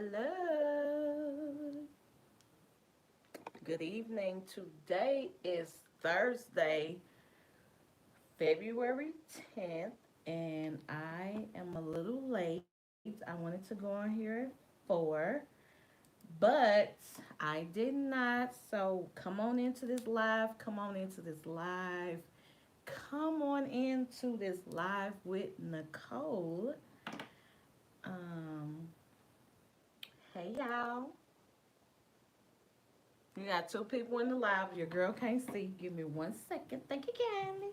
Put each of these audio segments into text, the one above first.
Hello. Good evening. Today is Thursday, February 10th, and I am a little late. I wanted to go on here at 4, but I did not. So come on into this live. Come on into this live. Come on into this live with Nicole. Um, hey y'all. You got two people in the live. Your girl can't see. Give me 1 second. Thank you, Candy.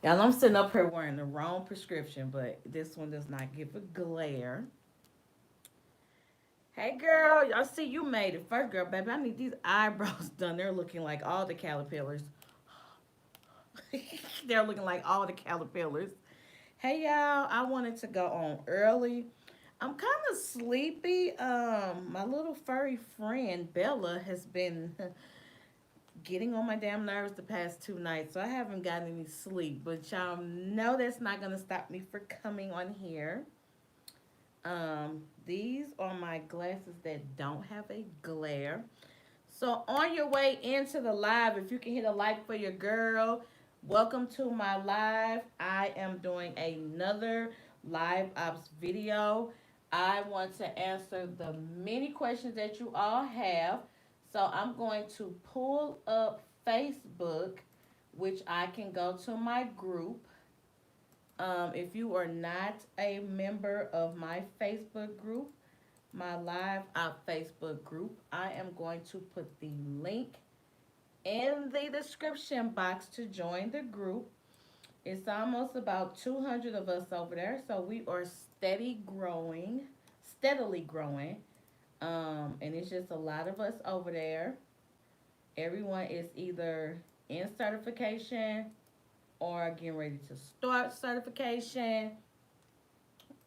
Y'all, I'm sitting up here wearing the wrong prescription, but this one does not give a glare. Hey, girl. Y'all see you made it first, girl, baby. I need these eyebrows done. They're looking like all the caterpillars. They're looking like all the caterpillars. Hey, y'all. I wanted to go on early. I'm kind of sleepy. My little furry friend Bella has been getting on my damn nerves the past 2 nights, so I haven't gotten any sleep. But y'all know that's not gonna stop me for coming on here. These are my glasses that don't have a glare. So on your way into the live, if you can hit a like for your girl, welcome to my live. I am doing another live ops video. I want to answer the many questions that you all have. So I'm going to pull up Facebook, which I can go to my group. If you are not a member of my Facebook group, my live out Facebook group, I am going to put the link in the description box to join the group. It's almost about 200 of us over there, so we are steadily growing. And it's just a lot of us over there. Everyone is either in certification or getting ready to start certification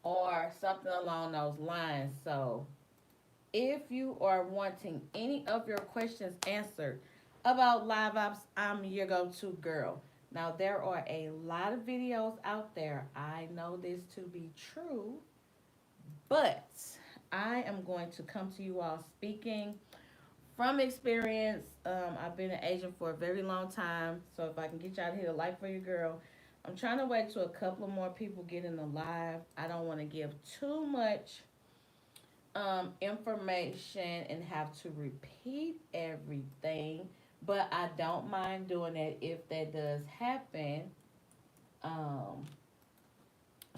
or something along those lines. So if you are wanting any of your questions answered about live ops, I'm your go-to girl. Now there are a lot of videos out there. I know this to be true, but I am going to come to you all speaking from experience. I've been an agent for a very long time, so if I can get y'all to hit a like for your girl. I'm trying to wait till a couple of more people get in the live. I don't want to give too much information and have to repeat everything, but I don't mind doing that if that does happen. Um,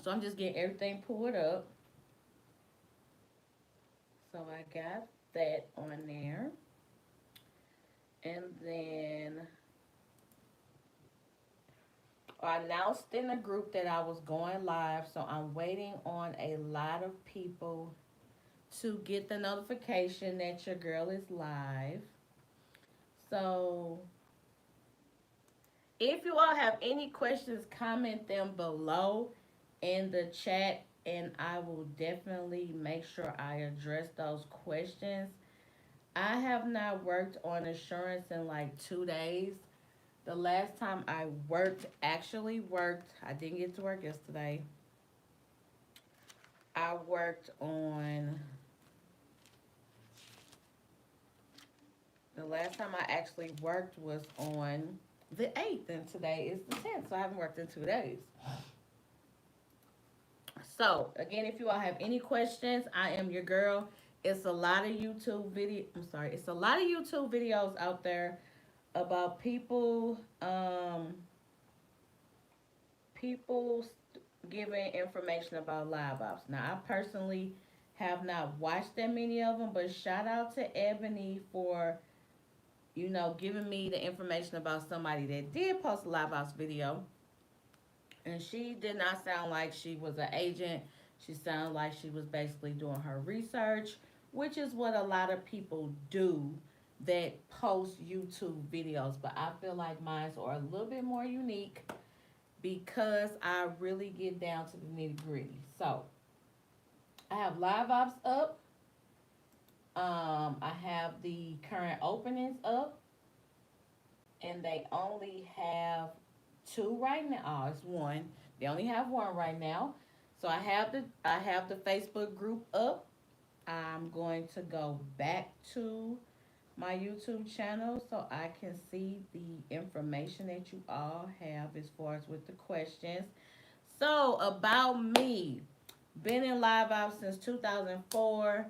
so I'm just getting everything pulled up. So I got that on there. And then I announced in the group that I was going live, so I'm waiting on a lot of people to get the notification that your girl is live. So if you all have any questions, comment them below in the chat, and I will definitely make sure I address those questions. I have not worked on insurance in like 2 days. The last time I actually worked, I didn't get to work yesterday. I worked on, the last time I actually worked was on the 8th, and today is the 10th, so I haven't worked in 2 days. So, again, if you all have any questions, I am your girl. It's a lot of it's a lot of YouTube videos out there about people giving information about live ops. Now, I personally have not watched that many of them, but shout out to Ebony for giving me the information about somebody that did post a live ops video. And she did not sound like she was an agent. She sounded like she was basically doing her research, which is what a lot of people do that post YouTube videos. But I feel like mine are a little bit more unique because I really get down to the nitty gritty. So I have live ops up. I have the current openings up, and they only have two right now. Oh, it's one. They only have one right now. So I have the Facebook group up. I'm going to go back to my YouTube channel so I can see the information that you all have as far as with the questions. So about me, been in Live Ops since 2004.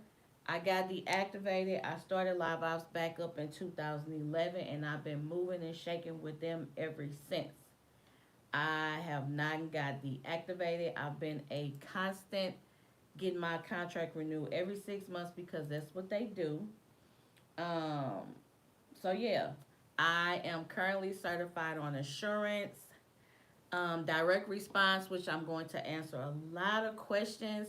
I got deactivated. I started Live Ops back up in 2011, and I've been moving and shaking with them ever since. I have not got deactivated. I've been a constant getting my contract renewed every 6 months because that's what they do. Um, so yeah, I am currently certified on assurance, direct response, which I'm going to answer a lot of questions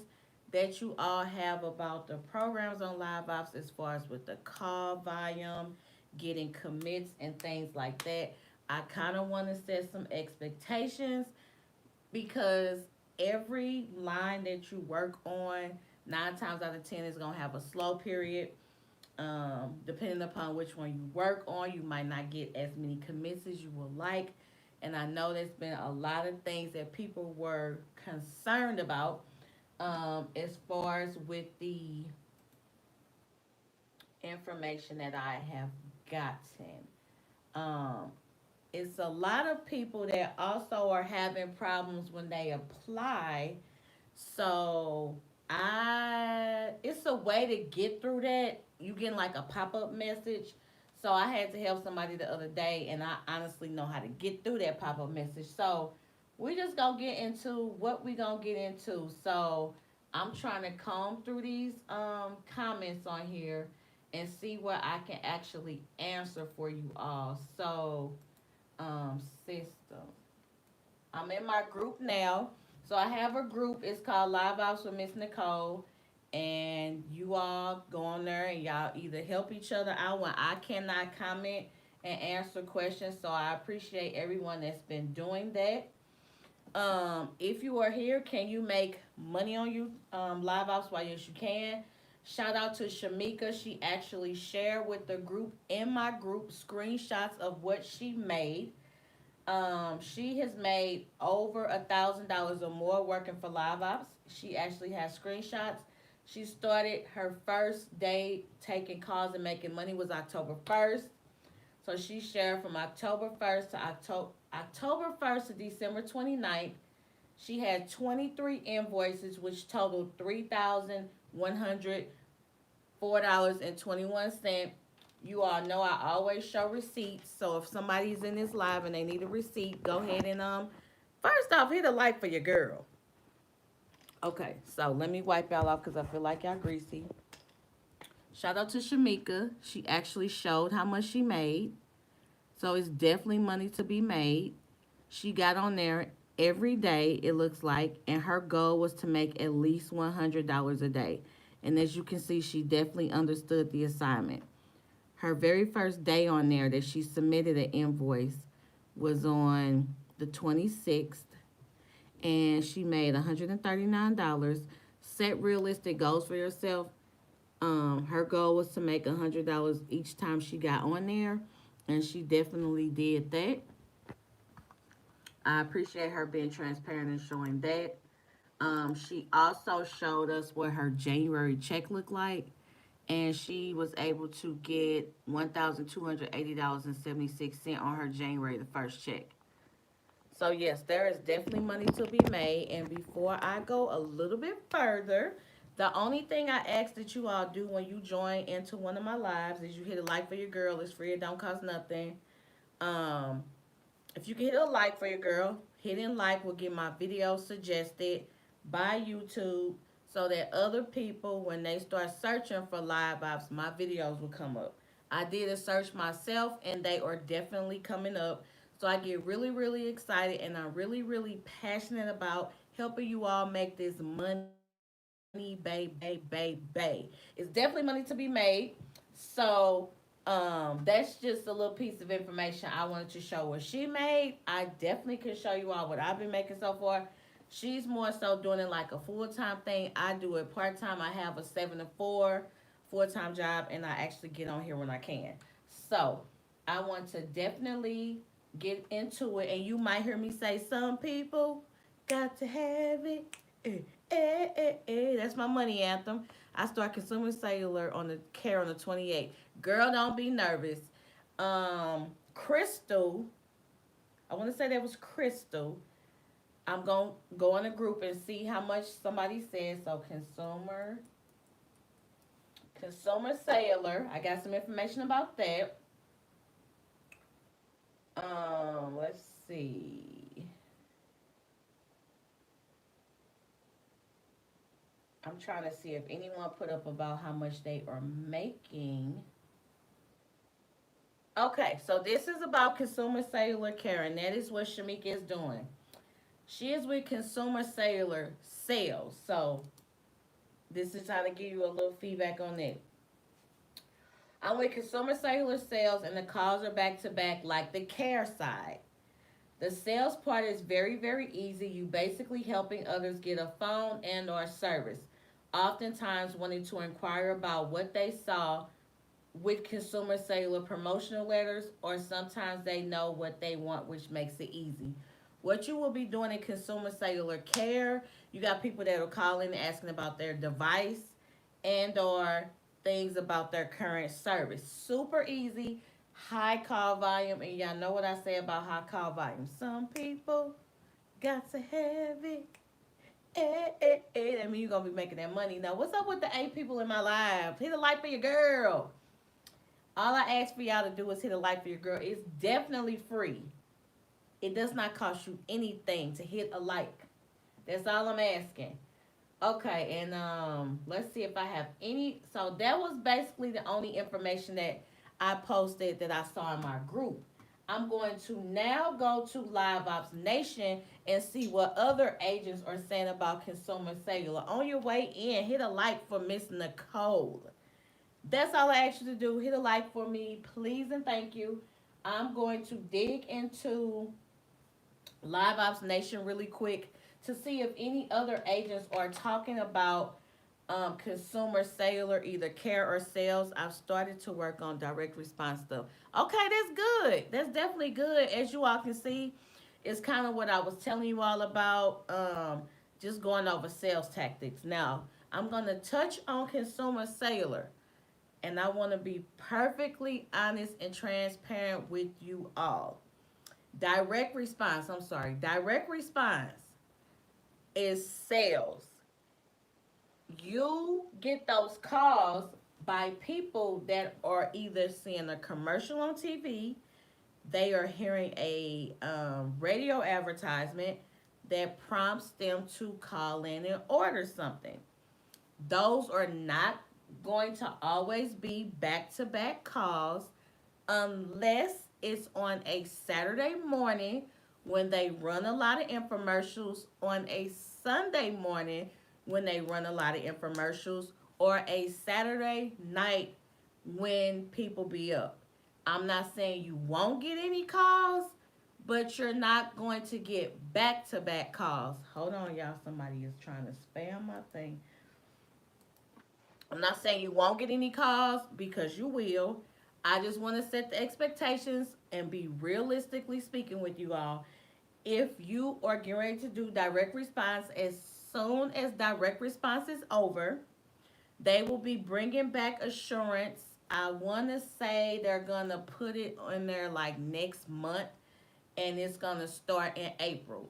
that you all have about the programs on Live Ops as far as with the call volume, getting commits, and things like that. I kind of want to set some expectations because every line that you work on, 9 times out of 10 is going to have a slow period. Depending upon which one you work on, you might not get as many commits as you would like. And I know there's been a lot of things that people were concerned about, as far as with the information that I have gotten. Um, it's a lot of people that also are having problems when they apply. So I it's a way to get through that. You get like a pop-up message. So I had to help somebody the other day and I honestly know how to get through that pop-up message. So we just gonna get into what we gonna get into. So I'm trying to comb through these comments on here and see what I can actually answer for you all. So system. I'm in my group now. So I have a group. It's called Live Ops with Miss Nicole. And you all go on there and y'all either help each other out when I cannot comment and answer questions. So I appreciate everyone that's been doing that. If you are here, can you make money on you Live Ops? Why, yes, you can. Shout out to Shamika. She actually shared with the group in my group screenshots of what she made. She has made over $1,000 or more working for Live Ops. She actually has screenshots. She started her first day taking calls and making money was October 1st. So she shared from October 1st to October 1st to December 29th. She had 23 invoices, which totaled $3,104.21. You all know I always show receipts. So if somebody's in this live and they need a receipt, go ahead and first off, hit a like for your girl. Okay, so let me wipe y'all off because I feel like y'all greasy. Shout out to Shamika. She actually showed how much she made. So it's definitely money to be made. She got on there every day, it looks like, and her goal was to make at least $100 a day. And as you can see, she definitely understood the assignment. Her very first day on there that she submitted an invoice was on the 26th, and she made $139. Set realistic goals for yourself. Her goal was to make $100 each time she got on there, and she definitely did that. I appreciate her being transparent and showing that. She also showed us what her January check looked like, and she was able to get $1,280.76 on her January the first check. So yes, there is definitely money to be made. And before I go a little bit further, the only thing I ask that you all do when you join into one of my lives is you hit a like for your girl. It's free. It don't cost nothing. Um, if you can hit a like for your girl, hitting like will get my video suggested by YouTube so that other people, when they start searching for live ops, my videos will come up. I did a search myself and they are definitely coming up. So I get really, really excited and I'm really, really passionate about helping you all make this money, baby. It's definitely money to be made. So that's just a little piece of information I wanted to show what she made. I definitely could show you all what I've been making so far. She's more so doing it like a full-time thing. I do it part-time. I have a 7 to 4 full-time job and I actually get on here when I can. So I want to definitely get into it, and you might hear me say some people got to have it. That's my money anthem. I start consuming cellular on the care on the 28th. Girl, don't be nervous. Crystal, I want to say that was Crystal. I'm going to go in a group and see how much somebody says. So, consumer cellular. I got some information about that. Let's see. I'm trying to see if anyone put up about how much they are making. Okay, so this is about consumer cellular care, and that is what Shamika is doing. She is with consumer cellular sales. So this is how to give you a little feedback on that. I'm with consumer cellular sales, and the calls are back to back, like the care side. The sales part is very, very easy. You basically helping others get a phone and or service. Oftentimes wanting to inquire about what they saw with consumer cellular promotional letters, or sometimes they know what they want, which makes it easy. What you will be doing in consumer cellular care, you got people that will call in asking about their device and or things about their current service. Super easy, high call volume, and y'all know what I say about high call volume. Some people got to have it. That means you're gonna be making that money. Now, what's up with the 8 people in my live? Hit a like for your girl. All I ask for y'all to do is hit a like for your girl. It's definitely free. It does not cost you anything to hit a like. That's all I'm asking. Okay, and let's see if I have any. So that was basically the only information that I posted that I saw in my group. I'm going to now go to Liveops Nation and see what other agents are saying about consumer cellular. On your way in, hit a like for Miss Nicole. That's all I ask you to do. Hit a like for me, please, and thank you. I'm going to dig into Live Ops Nation really quick to see if any other agents are talking about consumer cellular, either care or sales. I've started to work on direct response stuff. Okay, that's good. That's definitely good. As you all can see, it's kind of what I was telling you all about. Just going over sales tactics. Now, I'm going to touch on consumer cellular. And I want to be perfectly honest and transparent with you all. Direct response is sales. You get those calls by people that are either seeing a commercial on TV, they are hearing a radio advertisement that prompts them to call in and order something. Those are not going to always be back to back calls unless it's on a Saturday morning when they run a lot of infomercials, on a Sunday morning when they run a lot of infomercials, or a Saturday night when people be up. I'm not saying you won't get any calls, but you're not going to get back to back calls. Hold on, y'all. Somebody is trying to spam my thing. I'm not saying you won't get any calls, because you will. I just want to set the expectations and be realistically speaking with you all. If you are getting ready to do direct response, as soon as direct response is over, they will be bringing back assurance. I want to say they're going to put it in there like next month, and it's going to start in April.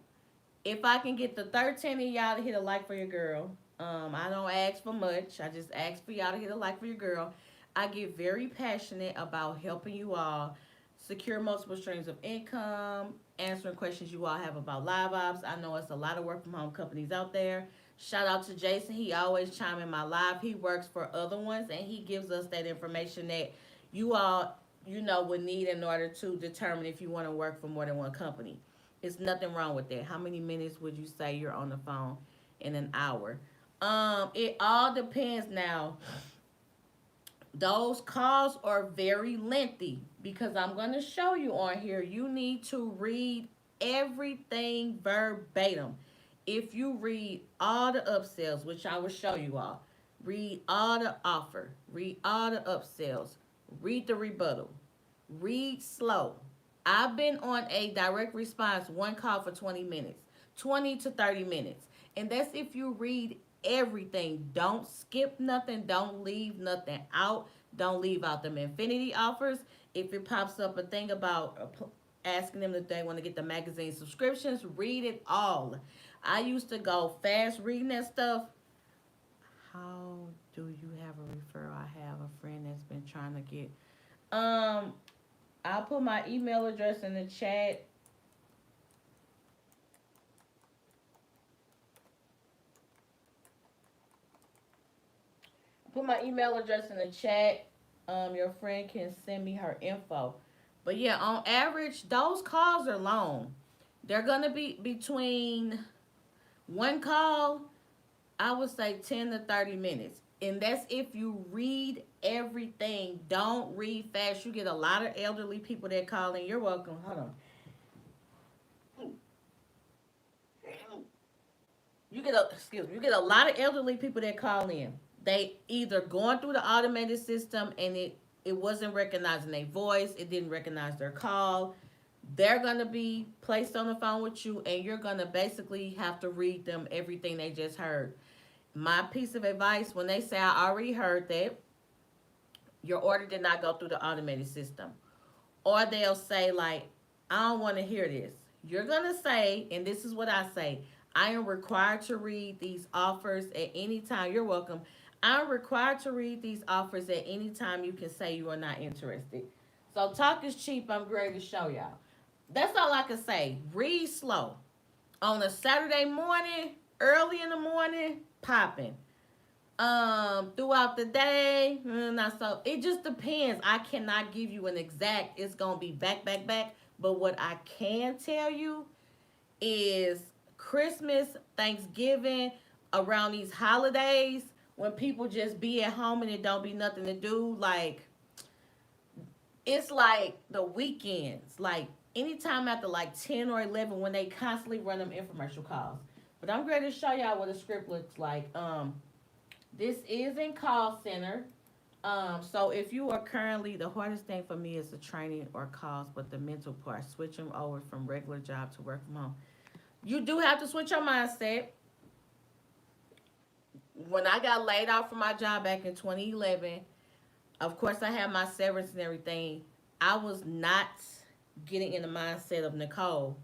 If I can get the 13 of y'all to hit a like for your girl, I don't ask for much. I just ask for y'all to hit a like for your girl. I get very passionate about helping you all secure multiple streams of income, answering questions you all have about live ops. I know it's a lot of work from home companies out there. Shout out to Jason. He always chime in my live. He works for other ones, and he gives us that information that you all, would need in order to determine if you want to work for more than one company. It's nothing wrong with that. How many minutes would you say you're on the phone in an hour? It all depends now. Those calls are very lengthy because I'm going to show you on here. You need to read everything verbatim. If you read all the upsells, which I will show you all, read all the offer, read all the upsells, read the rebuttal, read slow. I've been on a direct response, one call for 20 minutes. 20 to 30 minutes. And that's if you read everything. Don't skip nothing. Don't leave nothing out. Don't leave out them infinity offers. If it pops up a thing about asking them if they want to get the magazine subscriptions, read it all. I used to go fast reading that stuff. How do you have a referral? I have a friend that's been trying to get. Um, I'll put my email address in the chat. Put my email address in the chat. Your friend can send me her info. But yeah, on average, those calls are long. They're gonna be between one call, I would say 10 to 30 minutes. And that's if you read everything. Don't read fast. You get a lot of elderly people that call in. You're welcome. Hold on. You get a lot of elderly people that call in. They either going through the automated system and it wasn't recognizing their voice, it didn't recognize their call. They're gonna be placed on the phone with you, and you're gonna basically have to read them everything they just heard. My piece of advice: when they say I already heard that, your order did not go through the automated system, or they'll say like, I don't want to hear this. You're gonna say, and this is what I say: I am required to read these offers at any time. You're welcome. I'm required to read these offers at any time. You can say you are not interested. So talk is cheap. I'm ready to show y'all. That's all I can say. Read slow. On a Saturday morning, early in the morning, popping. Throughout the day, not so. It just depends. I cannot give you an exact. It's gonna be back, back, back. But what I can tell you is Christmas, Thanksgiving, around these holidays, when people just be at home and it don't be nothing to do, like it's like the weekends, like anytime after like 10 or 11 when they constantly run them infomercial calls. But I'm going to show y'all what a script looks like. This is in call center. So if you are currently, the hardest thing for me is the training or calls, but the mental part, switching over from regular job to work from home. You do have to switch your mindset. When I got laid off from my job back in 2011, of course I had my severance and everything. I was not getting in the mindset of Nicole.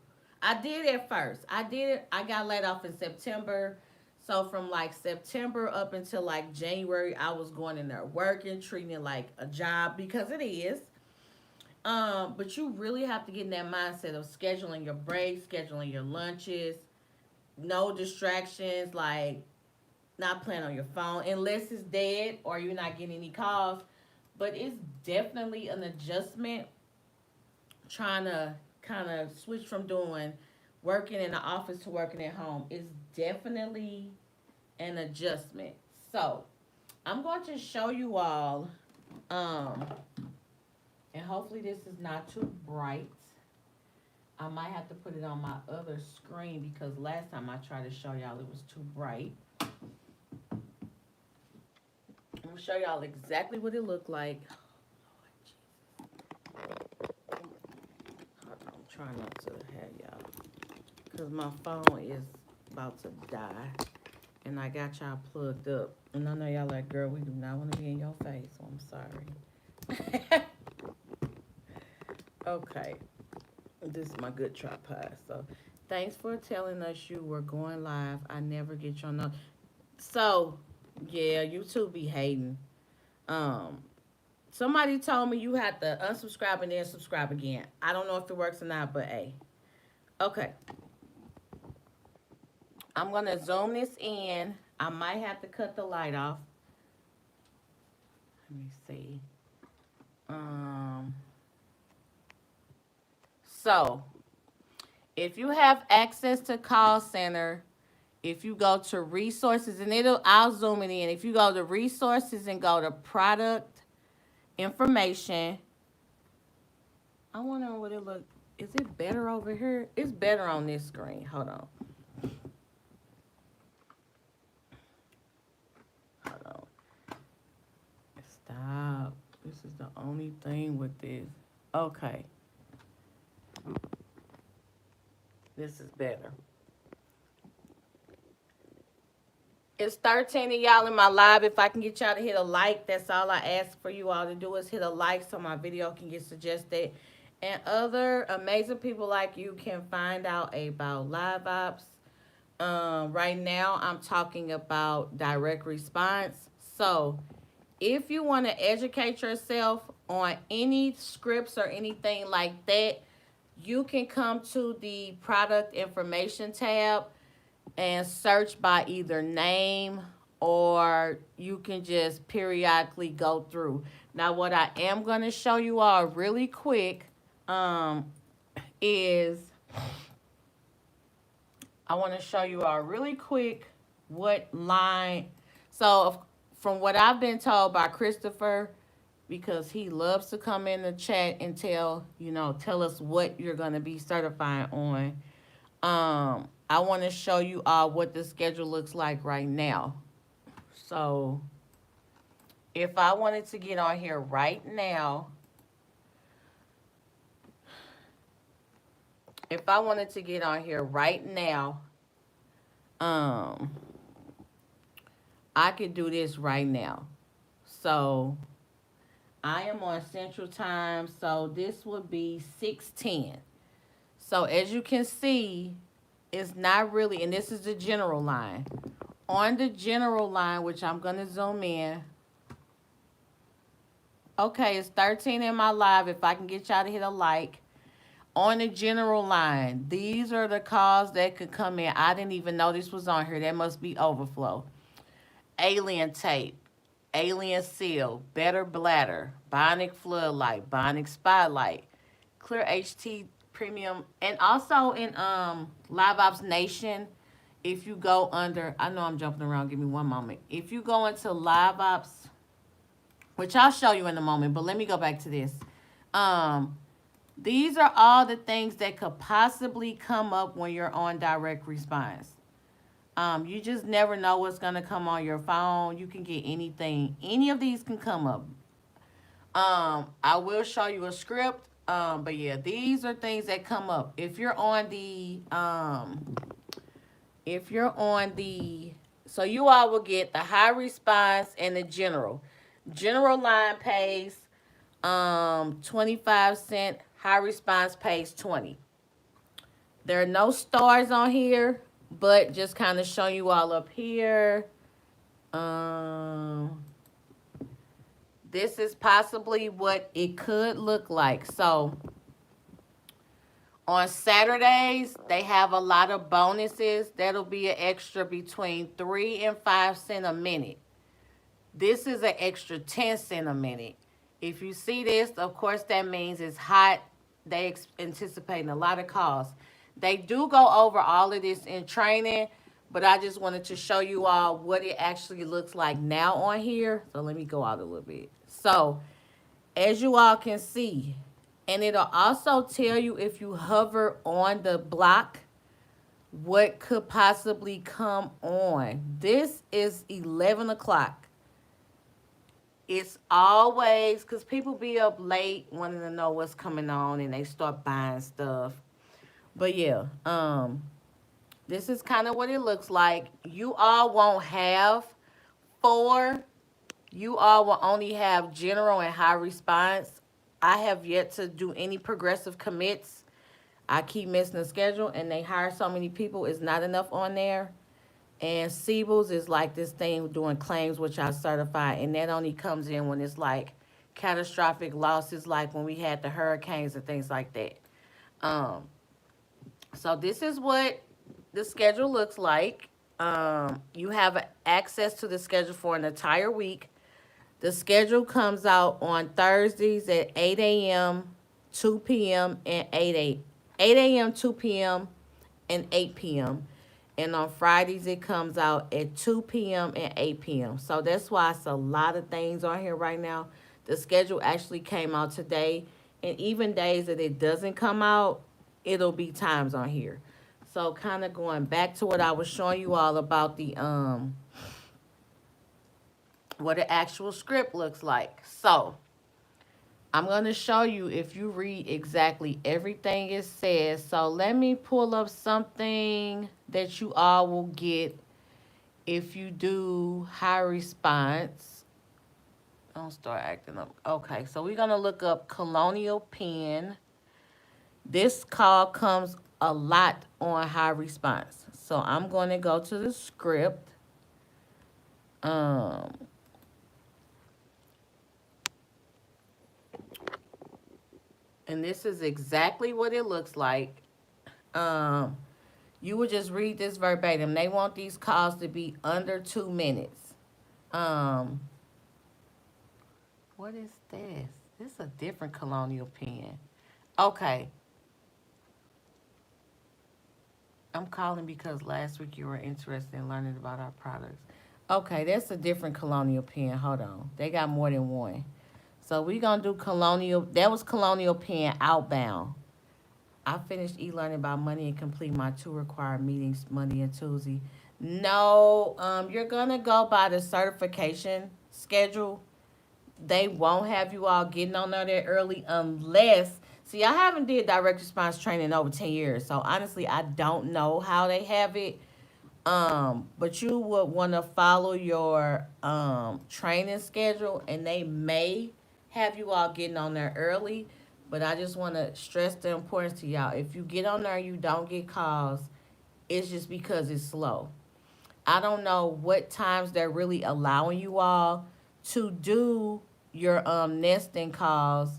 I did at first. I did. I got laid off in September. So from like September up until like January, I was going in there working, treating it like a job because it is. But you really have to get in that mindset of scheduling your breaks, scheduling your lunches, no distractions, like not playing on your phone unless it's dead or you're not getting any calls. But it's definitely an adjustment trying to kind of switch from doing working in the office to working at home. It's definitely an adjustment. So I'm going to show you all, um, and hopefully this is not too bright. I might have to put it on my other screen because last time I tried to show y'all it was too bright. I'm gonna show y'all exactly what it looked like. I'm trying not to have y'all because my phone is about to die, and I got y'all plugged up. And I know y'all like, girl, we do not want to be in your face, so I'm sorry. Okay, this is my good tripod. So, thanks for telling us you were going live. I never get your note. So, yeah, YouTube be hating. Um, Somebody told me you have to unsubscribe and then subscribe again. I don't know if it works or not, but hey. Okay. I'm going to zoom this in. I might have to cut the light off. Let me see. So, if you have access to call center, if you go to resources, and I'll zoom it in. If you go to resources and go to product information, I wonder what it look. Is it better over here? It's better on this screen. Hold on. Hold on. Stop. This is the only thing with this. Okay. This is better. It's 13 of y'all in my live. If I can get y'all to hit a like, that's all I ask for you all to do is hit a like so my video can get suggested. And other amazing people like you can find out about Liveops. Right now, I'm talking about direct response. So, if you want to educate yourself on any scripts or anything like that, you can come to the product information tab and search by either name, or you can just periodically go through. Now, what I am going to show you all really quick is I want to show you all really quick what line. So, from what I've been told by Christopher, because he loves to come in the chat and tell us what you're going to be certifying on. I want to show you all what the schedule looks like right now. So, if I wanted to get on here right now, if I wanted to get on here right now, um, I could do this right now. So, I am on Central Time, so this would be 6:10. So, as you can see, it's not really, and this is the general line. On the general line, which I'm going to zoom in. Okay, it's 13 in my live. If I can get y'all to hit a like. On the general line, these are the calls that could come in. I didn't even know this was on here. That must be overflow. Alien tape, alien seal, better bladder, bionic floodlight, bionic spotlight, clear HT premium, and also in Live Ops Nation. If you go under, I know I'm jumping around. Give me one moment. If you go into Live Ops, which I'll show you in a moment, but let me go back to this. These are all the things that could possibly come up when you're on direct response. You just never know what's going to come on your phone. You can get anything. Any of these can come up. I will show you a script. But yeah, these are things that come up. So you all will get the high response and the general. General line pays 25 cents. High response pays 20. There are no stars on here, but just kind of show you all up here. This is possibly what it could look like. So on Saturdays, they have a lot of bonuses. That'll be an extra between 3 and 5 cents a minute. This is an extra 10 cents a minute. If you see this, of course, that means it's hot. They anticipating a lot of calls. They do go over all of this in training, but I just wanted to show you all what it actually looks like now on here. So let me go out a little bit. So as you all can see, and it'll also tell you if you hover on the block, what could possibly come on. This is 11 o'clock. It's always, because people be up late wanting to know what's coming on and they start buying stuff. But yeah, this is kind of what it looks like. You all won't have 4. You all will only have general and high response. I have yet to do any progressive commits. I keep missing the schedule and they hire so many people. It's not enough on there. And Siebel's is like this thing doing claims, which I certify, and that only comes in when it's like catastrophic losses, like when we had the hurricanes and things like that. So this is what the schedule looks like. You have access to the schedule for an entire week. The schedule comes out on Thursdays at 8 a.m., 2 p.m., and 8 a.m., 2 p.m., and 8 p.m., and on Fridays, it comes out at 2 p.m. and 8 p.m. So that's why it's a lot of things on here right now. The schedule actually came out today. And even days that it doesn't come out, it'll be times on here. So kind of going back to what I was showing you all about the what the actual script looks like. So I'm going to show you if you read exactly everything it says. So let me pull up something that you all will get If you do high response, don't start acting up. Okay, so we're gonna look up colonial pen. This call comes a lot on high response. So I'm gonna go to the script. Um, and this is exactly what it looks like. Um, you would just read this verbatim. They want these calls to be under 2 minutes. Um, what is this? This is a different colonial pen. Okay, I'm calling because last week you were interested in learning about our products. Okay, that's a different colonial pen. Hold on. They got more than one. So we gonna do colonial. That was colonial pen outbound. I finished e-learning about money and complete my 2 required meetings Monday and Tuesday. No, you're gonna go by the certification schedule. They won't have you all getting on there that early unless. See, I haven't did direct response training in over 10 years, so honestly, I don't know how they have it. But you would want to follow your training schedule, and they may have you all getting on there early. But I just want to stress the importance to y'all. If you get on there and you don't get calls, it's just because it's slow. I don't know what times they're really allowing you all to do your nesting calls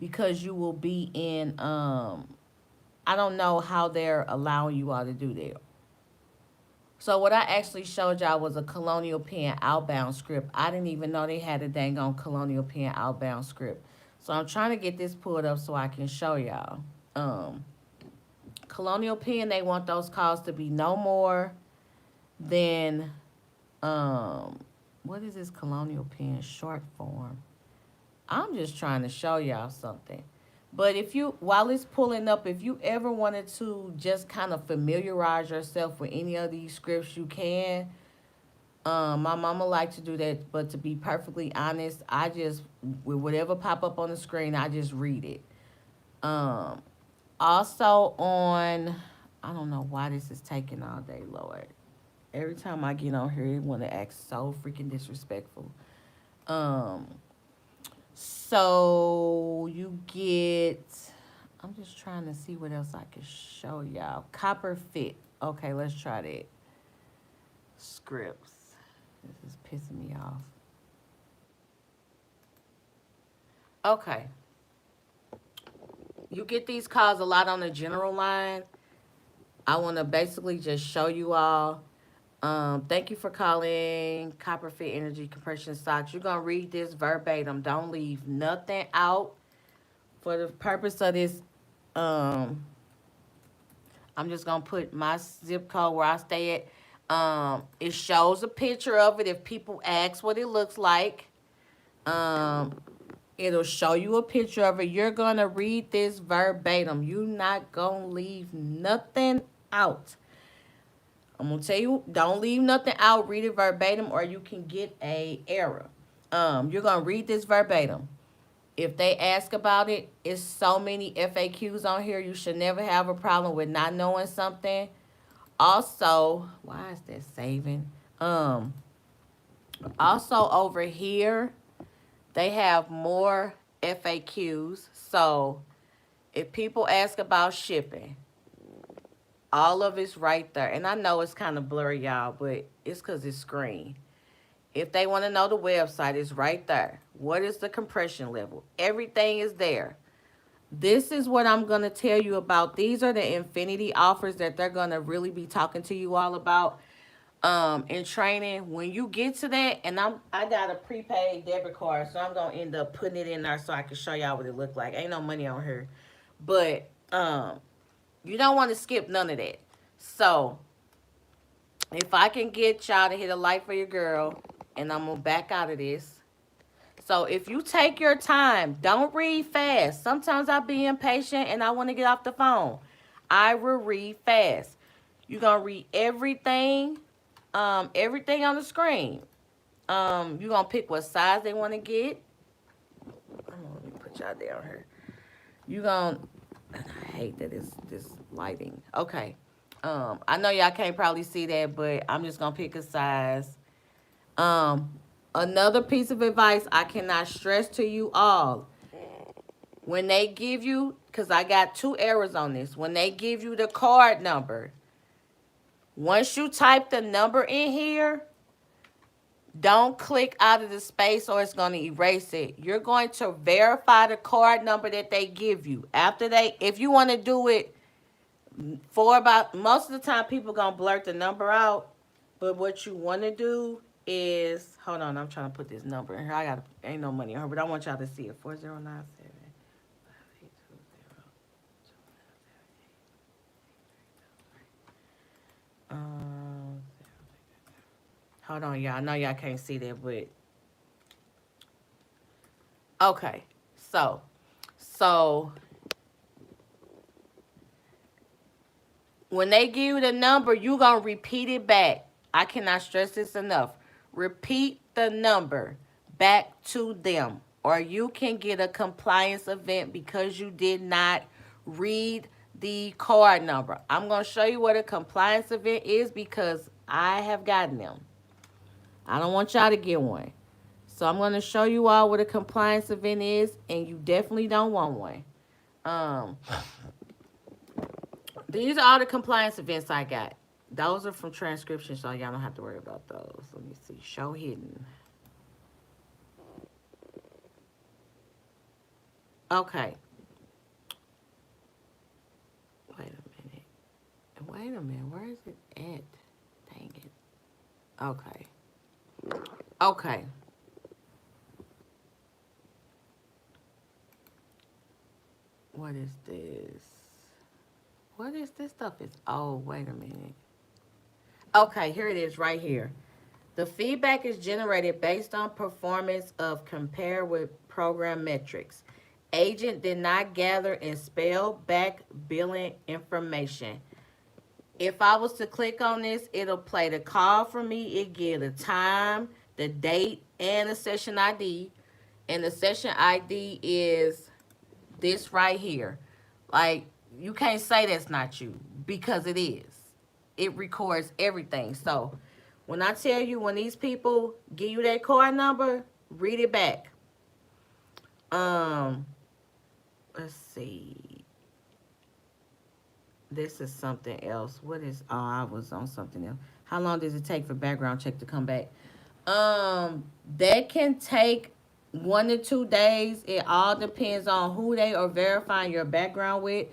because you will be in I don't know how they're allowing you all to do that. So what I actually showed y'all was a Colonial Pen outbound script. I didn't even know they had a dang on Colonial Pen outbound script. So I'm trying to get this pulled up so I can show y'all. Um, Colonial Pen, they want those calls to be no more than um, what is this Colonial Pen short form? I'm just trying to show y'all something. But if you, while it's pulling up, if you ever wanted to just kind of familiarize yourself with any of these scripts, you can. My mama liked to do that, but to be perfectly honest, I just, with whatever pop up on the screen, I just read it. Um, Also on, I don't know why this is taking all day, Lord. Every time I get on here, it want to act so freaking disrespectful. Um, so you get, I'm just trying to see what else I can show y'all. Copper fit. Okay, let's try that. Scripts. This is pissing me off. Okay. You get these calls a lot on the general line. I want to basically just show you all. Thank you for calling Copperfit Energy Compression Stocks. You're going to read this verbatim. Don't leave nothing out. For the purpose of this, um, I'm just going to put my zip code where I stay at. It shows a picture of it if people ask what it looks like. Um, It'll show you a picture of it. You're going to read this verbatim. You're not going to leave nothing out. I'm going to tell you, don't leave nothing out. Read it verbatim or you can get a error. You're going to read this verbatim. If they ask about it, it's so many FAQs on here. You should never have a problem with not knowing something. Also, why is that saving? Also over here, they have more FAQs. So if people ask about shipping, all of it's right there. And I know it's kind of blurry, y'all, but it's because it's screen. If they want to know the website, it's right there. What is the compression level? Everything is there. This is what I'm going to tell you about. These are the infinity offers that they're going to really be talking to you all about in training. When you get to that, and I got a prepaid debit card, so I'm going to end up putting it in there so I can show y'all what it look like. Ain't no money on here. But you don't want to skip none of that. So if I can get y'all to hit a like for your girl, and I'm going to back out of this. So if you take your time, don't read fast. Sometimes I be impatient and I want to get off the phone. I will read fast. You're going to read everything on the screen. You're going to pick what size they want to get. Let me put y'all down here. You're going to, I hate that it's this lighting. Okay. I know y'all can't probably see that, but I'm just gonna pick a size. Um, Another piece of advice I cannot stress to you all: when they give you, because I got two errors on this, when they give you the card number, once you type the number in here, don't click out of the space or it's going to erase it. You're going to verify the card number that they give you. After they, if you want to do it for about, most of the time people going to blurt the number out. But what you want to do is, hold on, I'm trying to put this number in here. Ain't no money on her, but I want y'all to see it. 4097. Um, Hold on, y'all. I know y'all can't see that, but okay. So when they give you the number, you gonna repeat it back. I cannot stress this enough. Repeat the number back to them, or you can get a compliance event because you did not read the card number. I'm gonna show you what a compliance event is because I have gotten them. I don't want y'all to get one. So I'm going to show you all what a compliance event is, and you definitely don't want one. Um, these are all the compliance events I got. Those are from transcription, so y'all don't have to worry about those. Let me see. Show hidden. Okay. Wait a minute. Wait a minute. Where is it at? Dang it. Okay. Okay. What is this? What is this stuff? Oh, wait a minute. Okay, here it is right here. The feedback is generated based on performance of compare with program metrics. Agent did not gather and spell back billing information. If I was to click on this, it'll play the call for me. It give the time, the date, and the session ID. And the session ID is this right here. Like, you can't say that's not you because it is. It records everything. So when I tell you, when these people give you that card number, read it back. Um, let's see. This is something else. What is? Oh, I was on something else. How long does it take for background check to come back? That can take 1 to 2 days. It all depends on who they are verifying your background with.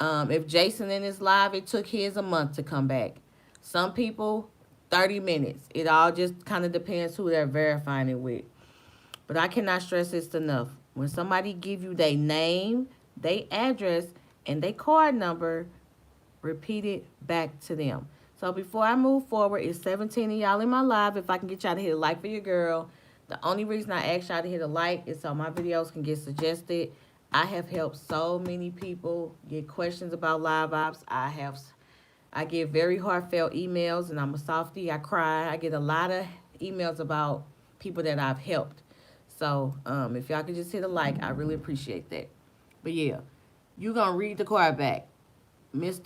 If Jason in his live, it took his a month to come back. Some people, 30 minutes. It all just kind of depends who they're verifying it with. But I cannot stress this enough. When somebody give you their name, their address, and their card number, repeat it back to them. So before I move forward, it's 17 of y'all in my live. If I can get y'all to hit a like for your girl. The only reason I ask y'all to hit a like is so my videos can get suggested. I have helped so many people get questions about Liveops. I get very heartfelt emails, and I'm a softie. I cry. I get a lot of emails about people that I've helped. So if y'all could just hit a like, I really appreciate that. But yeah, you gonna read the card back. Miss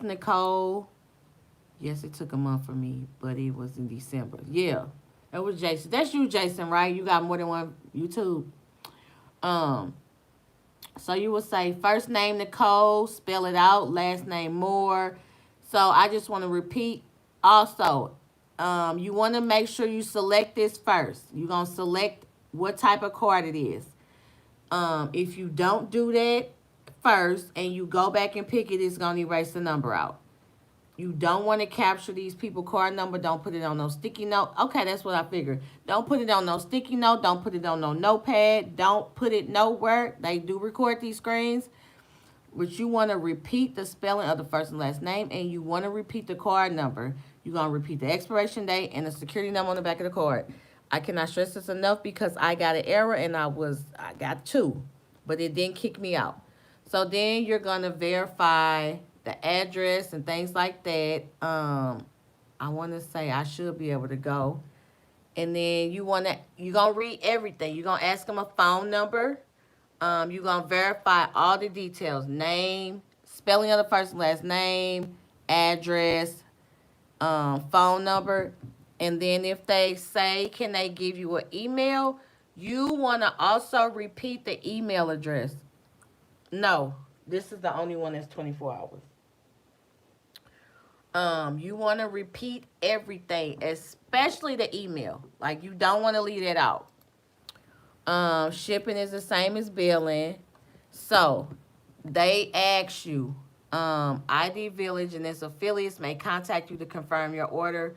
Nicole. Yes, it took a month for me, but it was in December. Yeah, that was Jason. That's you, Jason, right? You got more than one YouTube. So you will say first name Nicole, spell it out, last name Moore. So I just want to repeat also, you want to make sure you select this first. You're going to select what type of card it is. If you don't do that first and you go back and pick it, it's going to erase the number out. You don't want to capture these people card number. Don't put it on no sticky note. Okay, that's what I figured. Don't put it on no sticky note. Don't put it on no notepad. Don't put it nowhere. They do record these screens. But you want to repeat the spelling of the first and last name, and you want to repeat the card number. You're going to repeat the expiration date and the security number on the back of the card. I cannot stress this enough because I got an error and I got two, but it didn't kick me out. So then you're going to verify the address and things like that. I want to say I should be able to go. And then you're going to read everything. You're going to ask them a phone number. You're going to verify all the details. Name, spelling of the first and last name, address, phone number. And then if they say, can they give you an email? You want to also repeat the email address. No, this is the only one that's 24 hours. You want to repeat everything, especially the email. Like, you don't want to leave that out. Shipping is the same as billing. So they ask you, ID Village and its affiliates may contact you to confirm your order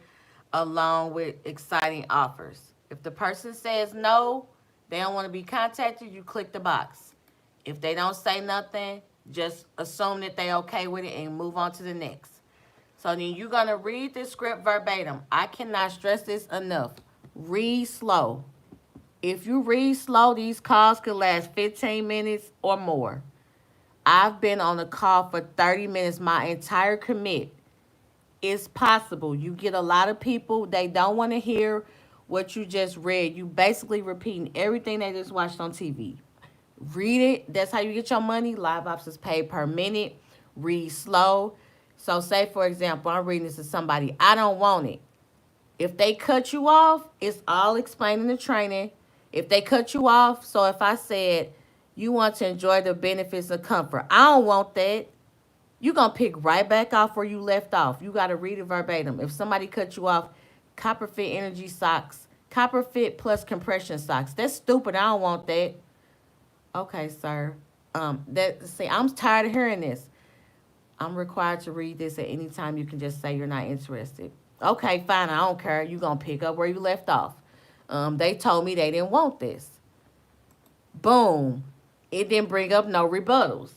along with exciting offers. If the person says no, they don't want to be contacted, you click the box. If they don't say nothing, just assume that they okay with it and move on to the next. So then you're going to read this script verbatim. I cannot stress this enough. Read slow. If you read slow, these calls could last 15 minutes or more. I've been on a call for 30 minutes, my entire commit. It's possible. You get a lot of people, they don't want to hear what you just read. You basically repeating everything they just watched on TV. Read it. That's how you get your money. Liveops is paid per minute. Read slow. So say, for example, I'm reading this to somebody. I don't want it. If they cut you off, it's all explained in the training. If they cut you off, so if I said, you want to enjoy the benefits of comfort, I don't want that. You're going to pick right back off where you left off. You got to read it verbatim. If somebody cut you off, copper fit energy socks, copper fit plus compression socks. That's stupid. I don't want that. Okay, sir. I'm tired of hearing this. I'm required to read this at any time. You can just say you're not interested. Okay, fine. I don't care. You're going to pick up where you left off. They told me they didn't want this. Boom. It didn't bring up no rebuttals.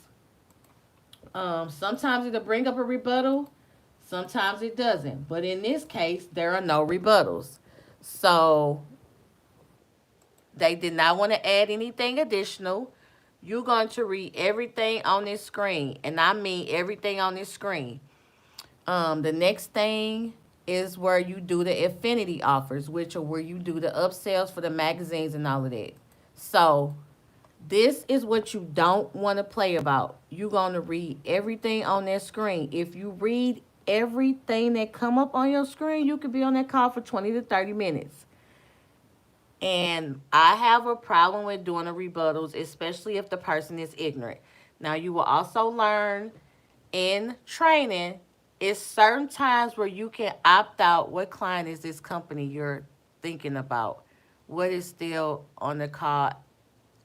Sometimes it'll bring up a rebuttal. Sometimes it doesn't. But in this case, there are no rebuttals. So they did not want to add anything additional. You're going to read everything on this screen. And I mean everything on this screen. The next thing is where you do the affinity offers, which are where you do the upsells for the magazines and all of that. So this is what you don't want to play about. You're going to read everything on that screen. If you read everything that come up on your screen, you could be on that call for 20 to 30 minutes. And I have a problem with doing the rebuttals, especially if the person is ignorant. Now, you will also learn in training, it's certain times where you can opt out. What client is this company you're thinking about? What is still on the call?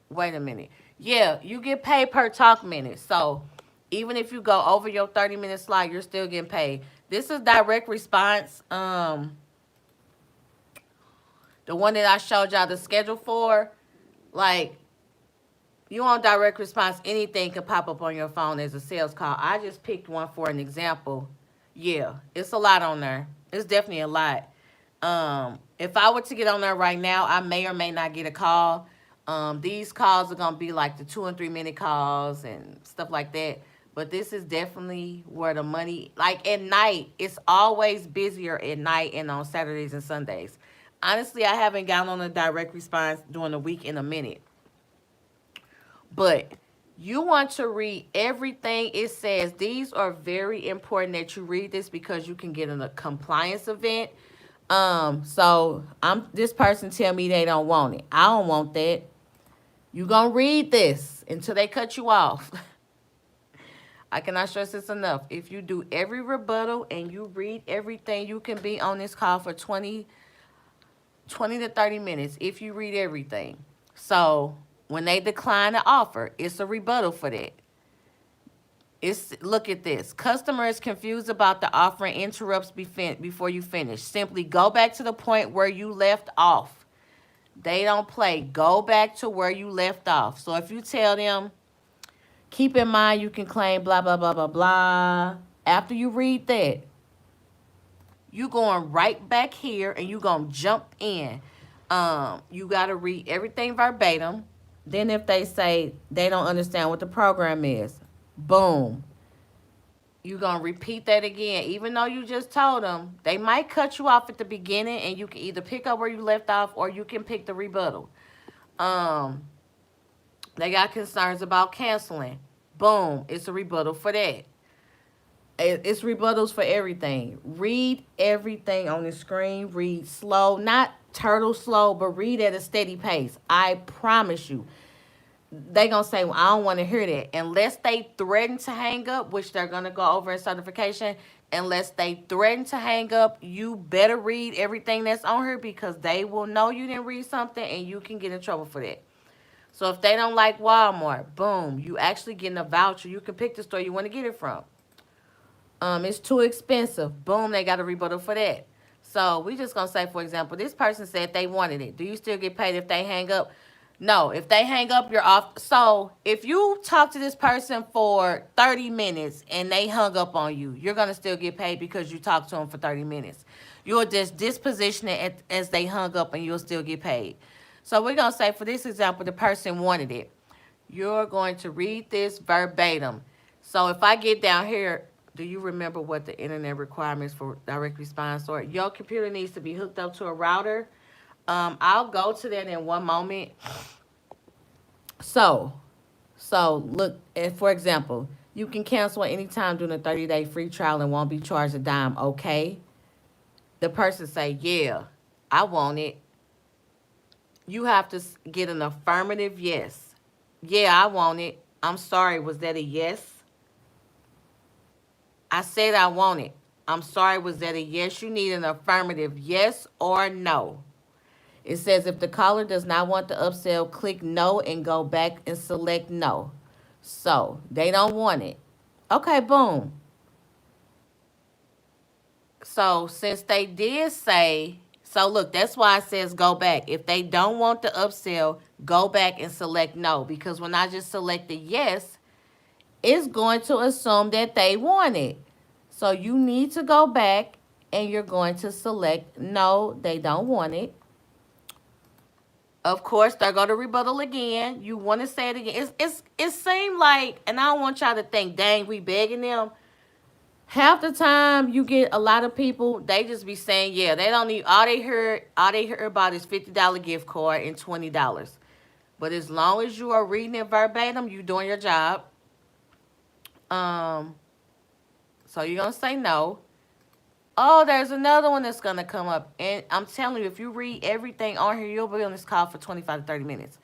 Wait a minute. Yeah, you get paid per talk minute. So even if you go over your 30-minute slot, you're still getting paid. This is direct response. The one that I showed y'all the schedule for, like, you on direct response, anything can pop up on your phone as a sales call. I just picked one for an example. Yeah, it's a lot on there. It's definitely a lot. If I were to get on there right now, I may or may not get a call. These calls are gonna be like the 2 and 3 minute calls and stuff like that. But this is definitely where the money, like at night, it's always busier at night and on Saturdays and Sundays. Honestly, I haven't gotten on a direct response during the week in a minute. But you want to read everything it says. These are very important that you read this because you can get in a compliance event. So this person tell me they don't want it. I don't want that. You gonna read this until they cut you off. I cannot stress this enough. If you do every rebuttal and you read everything, you can be on this call for 20 to 30 minutes if you read everything. So when they decline the offer, it's a rebuttal for that. Look at this. Customer is confused about the offer and interrupts before you finish. Simply go back to the point where you left off. They don't play. Go back to where you left off. So if you tell them, keep in mind you can claim blah, blah, blah, blah, blah. After you read that, you going right back here and you going to jump in. You got to read everything verbatim. Then if they say they don't understand what the program is, boom. You're going to repeat that again. Even though you just told them, they might cut you off at the beginning and you can either pick up where you left off or you can pick the rebuttal. They got concerns about canceling. Boom. It's a rebuttal for that. It's rebuttals for everything. Read everything on the screen. Read slow, not turtle slow, but read at a steady pace. I promise you. They gonna say, well, I don't want to hear that unless they threaten to hang up, which they're gonna go over in certification. Unless they threaten to hang up, you better read everything that's on here because they will know you didn't read something and you can get in trouble for that. So if they don't like Walmart, boom, you actually getting a voucher. You can pick the store you want to get it from. It's too expensive. Boom, they got a rebuttal for that. So we just gonna say, for example, this person said they wanted it. Do you still get paid if they hang up? No, if they hang up, you're off. So if you talk to this person for 30 minutes and they hung up on you, you're gonna still get paid because you talked to them for 30 minutes. You'll just disposition it as they hung up and you'll still get paid. So we're gonna say, for this example, the person wanted it. You're going to read this verbatim. So if I get down here, do you remember what the internet requirements for direct response are? Your computer needs to be hooked up to a router. I'll go to that in one moment. So, so look, for example, you can cancel at any time during a 30-day free trial and won't be charged a dime, okay? The person say, yeah, I want it. You have to get an affirmative yes. Yeah, I want it. I'm sorry, was that a yes? I said I want it. I'm sorry, was that a yes? You need an affirmative yes or no. It says if the caller does not want the upsell, click no and go back and select no. So they don't want it. Okay, boom. So since they did say, so look, that's why it says go back. If they don't want the upsell, go back and select no. Because when I just selected yes, it's going to assume that they want it. So you need to go back and you're going to select no, they don't want it. Of course, they're going to rebuttal again. You want to say it again. It seemed like, and I don't want y'all to think, dang, we begging them. Half the time you get a lot of people, they just be saying, yeah, they don't need, all they hear about is $50 gift card and $20. But as long as you are reading it verbatim, you doing your job. Um, so you're gonna say no. Oh, there's another one that's gonna come up. And I'm telling you, if you read everything on here, you'll be on this call for 25 to 30 minutes.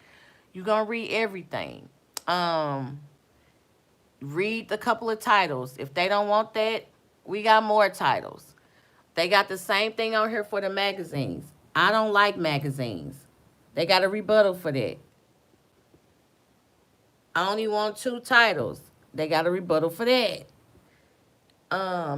You're gonna read everything. Um, Read a couple of titles. If they don't want that, we got more titles. They got the same thing on here for the magazines. I don't like magazines. They got a rebuttal for that. I only want 2 titles. They got a rebuttal for that.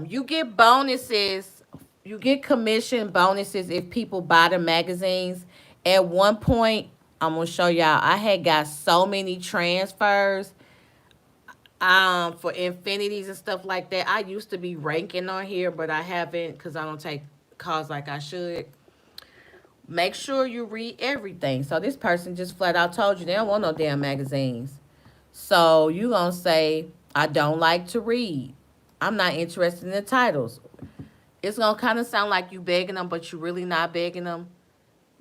You get bonuses. You get commission bonuses if people buy the magazines. At one point, I'm gonna show y'all. I had got so many transfers for infinities and stuff like that. I used to be ranking on here, but I haven't because I don't take calls like I should. Make sure you read everything. So this person just flat out told you they don't want no damn magazines. So you gonna say, I don't like to read. I'm not interested in the titles. It's gonna kind of sound like you begging them, but you really not begging them.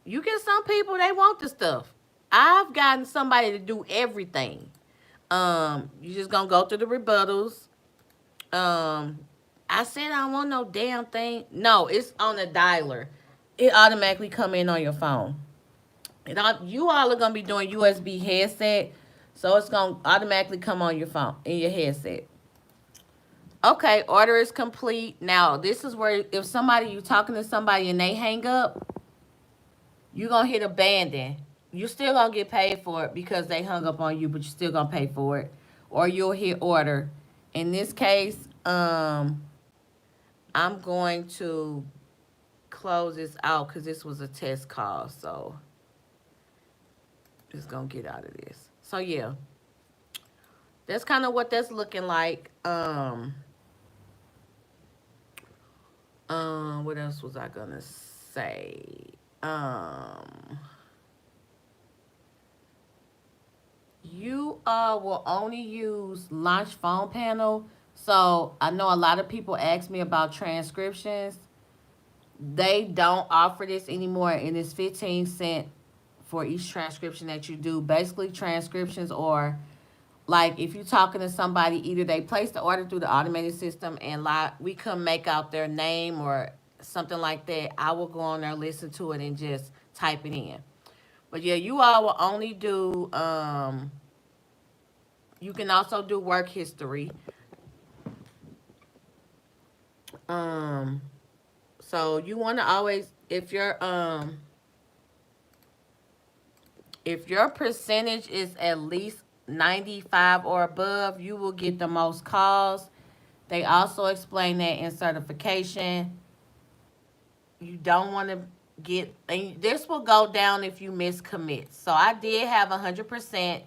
You get some people, they want the stuff. I've gotten somebody to do everything. You just gonna go through the rebuttals. I said I don't want no damn thing. No, it's on a dialer. It automatically come in on your phone. You all are gonna be doing USB headset, so it's gonna automatically come on your phone in your headset. Okay, order is complete. Now this is where if you talking to somebody and they hang up, you gonna hit abandon. You still gonna get paid for it because they hung up on you, but you still gonna pay for it. Or you'll hit order. In this case, I'm going to close this out because this was a test call. So just gonna get out of this. So yeah, that's kind of what that's looking like. What else was I gonna say? You will only use launch phone panel. So I know a lot of people ask me about transcriptions. They don't offer this anymore, and it's 15 cents for each transcription that you do. Basically, transcriptions are Like if you're talking to somebody, either they place the order through the automated system and we couldn't make out their name or something like that, I will go on there, listen to it, and just type it in. But yeah, you all will only do, you can also do work history. Um, so you want to always, if your percentage is at least 95 or above, you will get the most calls. They also explain that in certification. You don't want to get, and this will go down if you miss commits. So I did have 100%,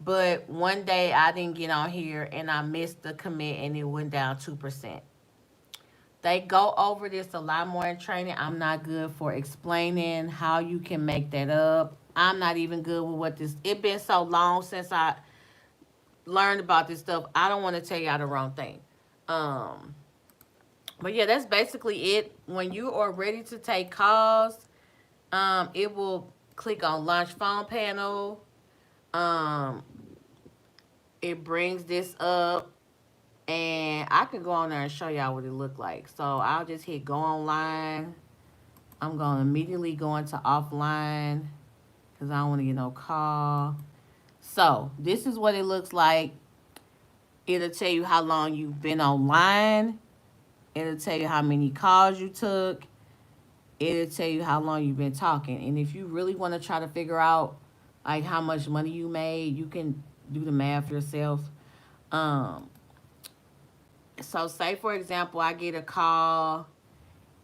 but one day I didn't get on here and I missed the commit and it went down 2%. They go over this a lot more in training. I'm not good for explaining how you can make that up. I'm not even good with what this. It's been so long since I learned about this stuff. I don't want to tell y'all the wrong thing. Um, but yeah, that's basically it. When you are ready to take calls, it will click on launch phone panel. Um, it brings this up, and I can go on there and show y'all what it looked like. So I'll just hit go online. I'm going to immediately go into offline because I don't want to get no call. So this is what it looks like. It'll tell you how long you've been online. It'll tell you how many calls you took. It'll tell you how long you've been talking. And if you really want to try to figure out like how much money you made, you can do the math yourself. Um, so say for example, I get a call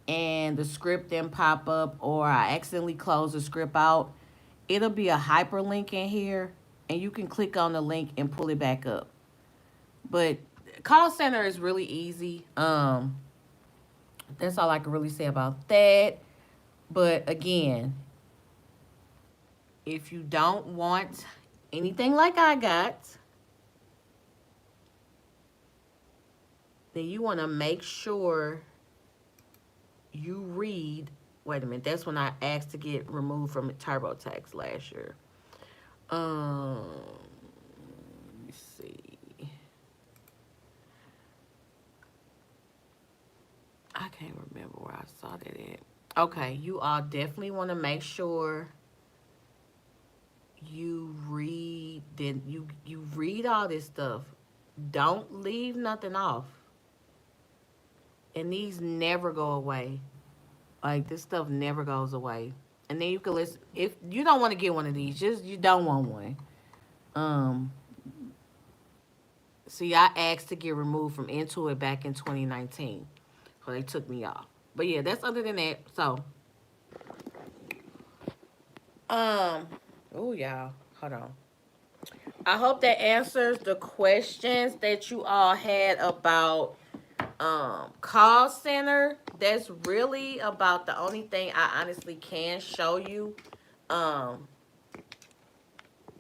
and the script didn't pop up, or I accidentally close the script out. It'll be a hyperlink in here, and you can click on the link and pull it back up. But call center is really easy. That's all I can really say about that. But again, if you don't want anything like I got, then you want to make sure you read. Wait a minute, that's when I asked to get removed from TurboTax last year. Let me see. I can't remember where I saw that at. Okay, you all definitely want to make sure you read. Then you read all this stuff. Don't leave nothing off. And these never go away. Like this stuff never goes away. And then you can listen. If you don't want to get one of these, just you don't want one. Um, See, I asked to get removed from Intuit back in 2019, so they took me off. But yeah, that's other than that. So, um, oh y'all, hold on. I hope that answers the questions that you all had about call center. That's really about the only thing I honestly can show you. Um,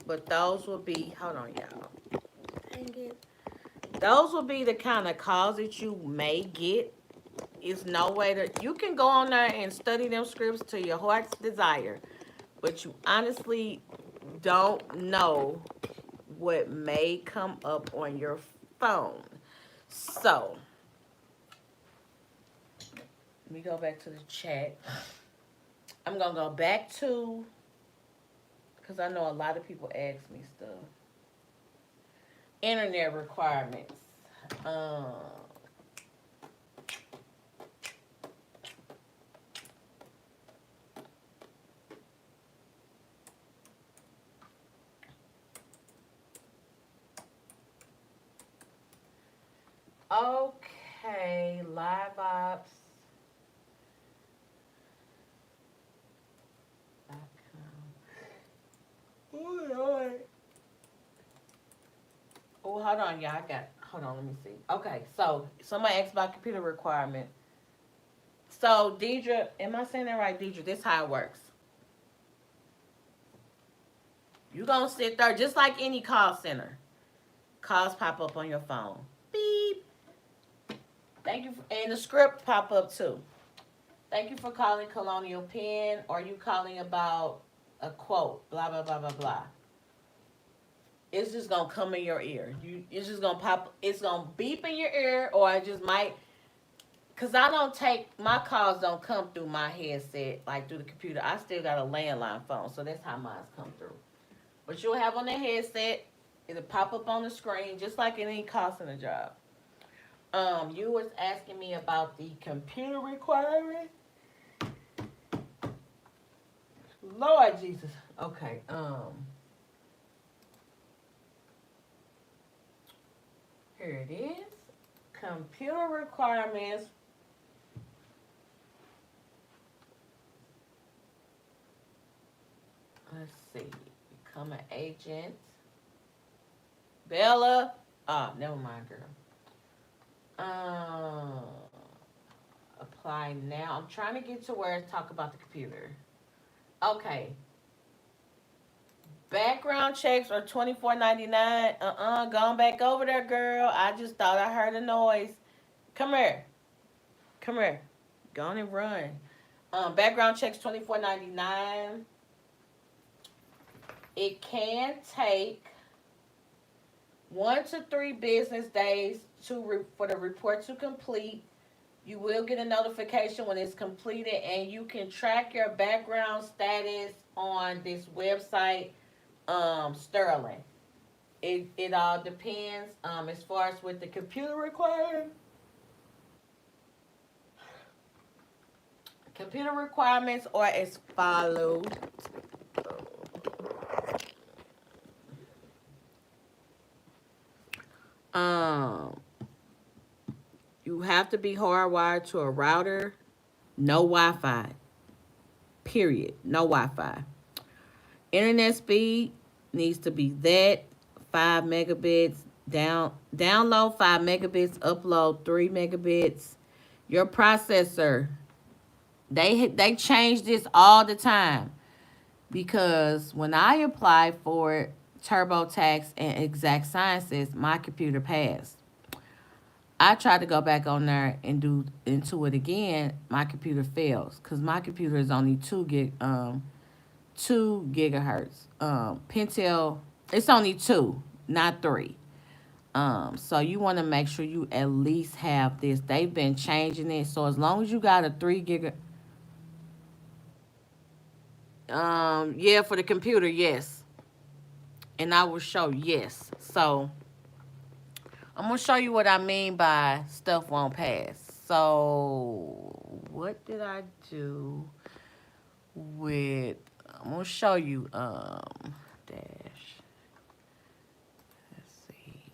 but those will be, hold on, y'all. Dang it. Those will be the kind of calls that you may get. It's no way to, you can go on there and study them scripts to your heart's desire, but you honestly don't know what may come up on your phone. So, let me go back to the chat. I'm going to go back to, because I know a lot of people ask me stuff. Internet requirements. Okay, Liveops. Oh, hold on, y'all. Hold on, let me see. Okay, so somebody asked about computer requirement. So, Deidre, am I saying that right, Deidre? This is how it works. You gonna sit there just like any call center. Calls pop up on your phone. Beep. Thank you, and the script pop up too. Thank you for calling Colonial Penn. Or you calling about a quote? Blah blah blah blah blah. it's just gonna come in your ear. It's just gonna pop. It's gonna beep in your ear, or it just might. Cause I don't take my calls don't come through my headset like through the computer. I still got a landline phone, so that's how mine come through. But you'll have on the headset, it'll pop up on the screen just like any call center job. You was asking me about the computer requirement. Lord Jesus. Okay. Here it is. Computer requirements. Let's see. Become an agent. Bella. Oh, never mind, girl. Um, apply now. I'm trying to get to where I talk about the computer. Okay. Background checks are $24.99. Going back over there, girl. I just thought I heard a noise. Come here. Come here. Go on and run. Background checks $24.99. It can take 1 to 3 business days for the report to complete. You will get a notification when it's completed, and you can track your background status on this website, Sterling. It all depends. As far as with the computer requirement, computer requirements are as follows. Um, you have to be hardwired to a router. No Wi-Fi. Period. No Wi-Fi. Internet speed needs to be that 5 megabits. Download 5 megabits. Upload 3 megabits. Your processor. They change this all the time because when I applied for TurboTax and Exact Sciences, my computer passed. I tried to go back on there and do into it again. My computer fails because my computer is only 2 gigahertz. Pentel, it's only 2, not 3. So you want to make sure you at least have this. They've been changing it, so as long as you got a 3 gig, yeah, for the computer, yes, and I will show yes. So I'm gonna show you what I mean by stuff won't pass. So what did I do with? I'm gonna show you dash. Let's see.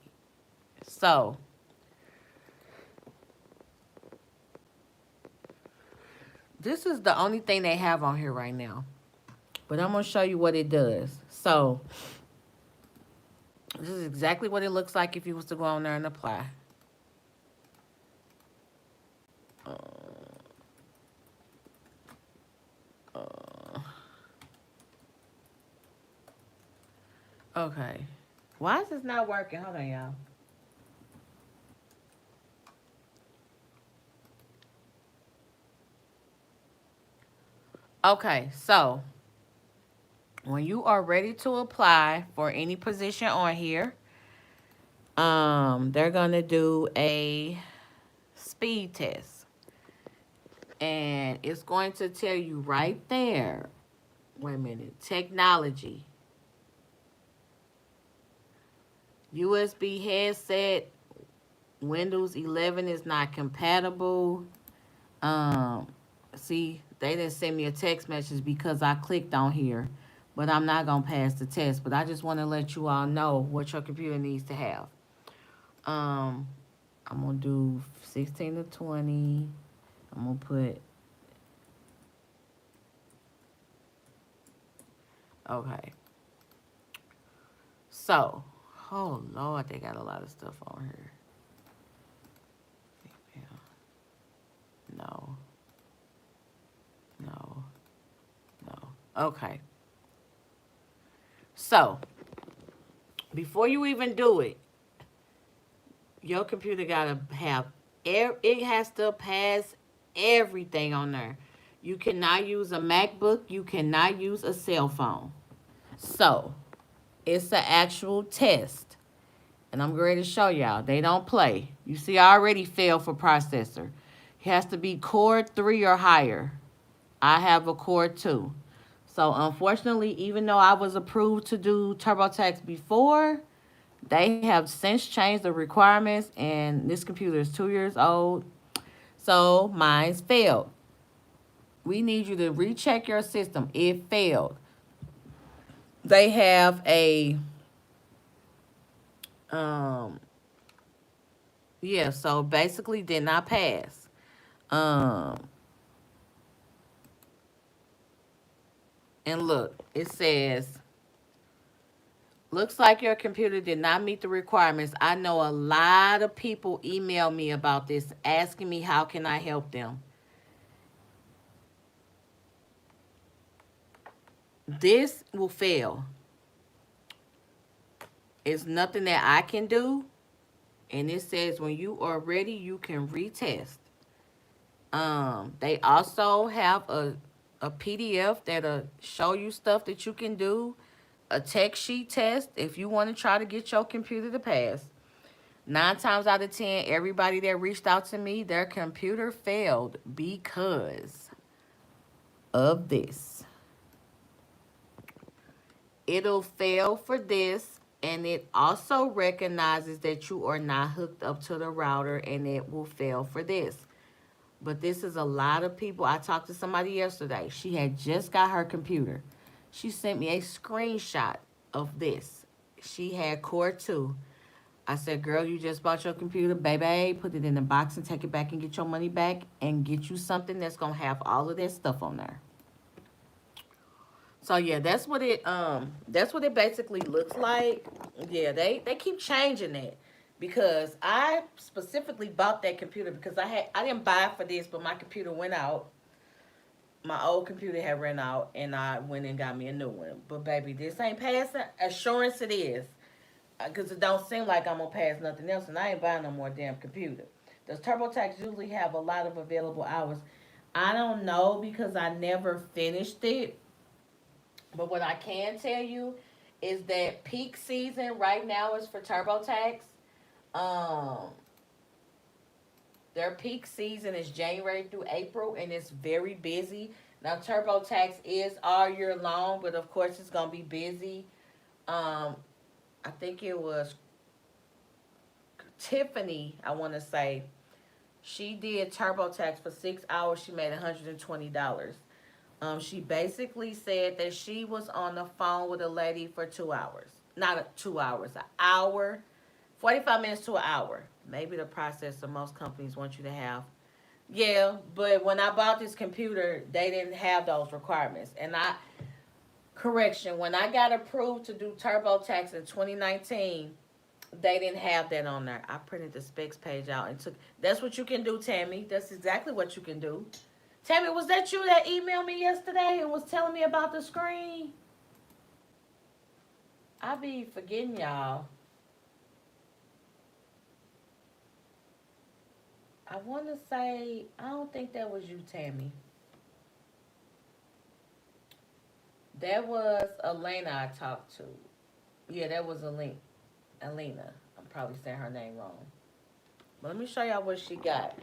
So this is the only thing they have on here right now, but I'm gonna show you what it does. So this is exactly what it looks like if you was to go on there and apply. Uh, uh, okay. Why is this not working? Hold on, y'all. Okay, so when you are ready to apply for any position on here, they're gonna do a speed test, and it's going to tell you right there. Wait a minute, technology, USB headset, Windows 11 is not compatible. Um, See, they didn't send me a text message because I clicked on here, but I'm not gonna pass the test. But I just want to let you all know what your computer needs to have. Um, I'm gonna do 16 to 20. I'm gonna put okay. So, oh Lord, they got a lot of stuff on here. Yeah. No, no, no. Okay. So, before you even do it, your computer gotta have it has to pass everything on there. You cannot use a MacBook. You cannot use a cell phone. So, It's an actual test. And I'm ready to show y'all. They don't play. You see, I already failed for processor. It has to be core 3 or higher. I have a core 2. So unfortunately, even though I was approved to do TurboTax before, they have since changed the requirements, and this computer is 2 years old. So mine's failed. We need you to recheck your system. It failed. They have a um yeah, so basically did not pass. Um and look, it says looks like your computer did not meet the requirements. I know a lot of people email me about this asking me how can I help them. This will fail. It's nothing that I can do. And it says when you are ready, you can retest. They also have a PDF that'll show you stuff that you can do. A tech sheet test if you want to try to get your computer to pass. 9 times out of 10, everybody that reached out to me, their computer failed because of this. It'll fail for this, and it also recognizes that you are not hooked up to the router, and it will fail for this. But this is a lot of people. I talked to somebody yesterday. She had just got her computer. She sent me a screenshot of this. She had Core 2. I said, girl, you just bought your computer. Baby, put it in the box and take it back and get your money back and get you something that's going to have all of that stuff on there. So yeah, that's what it basically looks like. Yeah, they keep changing it because I specifically bought that computer because I didn't buy it for this, but my computer went out. My old computer had ran out, and I went and got me a new one. But baby, this ain't passing. Assurance it is, because it don't seem like I'm gonna pass nothing else, and I ain't buying no more damn computer. Does TurboTax usually have a lot of available hours? I don't know because I never finished it. But what I can tell you is that peak season right now is for TurboTax. Um, their peak season is January through April, and it's very busy. Now TurboTax is all year long, but of course it's gonna be busy. Um, I think it was Tiffany. I want to say she did TurboTax for 6 hours. She made $120. She basically said that she was on the phone with a lady for 2 hours. Not 2 hours, an hour, 45 minutes to an hour. Maybe the processor most companies want you to have. Yeah, but when I bought this computer, they didn't have those requirements. Correction, when I got approved to do TurboTax in 2019, they didn't have that on there. I printed the specs page out and took. That's what you can do, Tammy. That's exactly what you can do. Tammy, was that you that emailed me yesterday and was telling me about the screen? I be forgetting y'all. I want to say, I don't think that was you, Tammy. That was Elena I talked to. Yeah, that was Elena. I'm probably saying her name wrong. But let me show y'all what she got.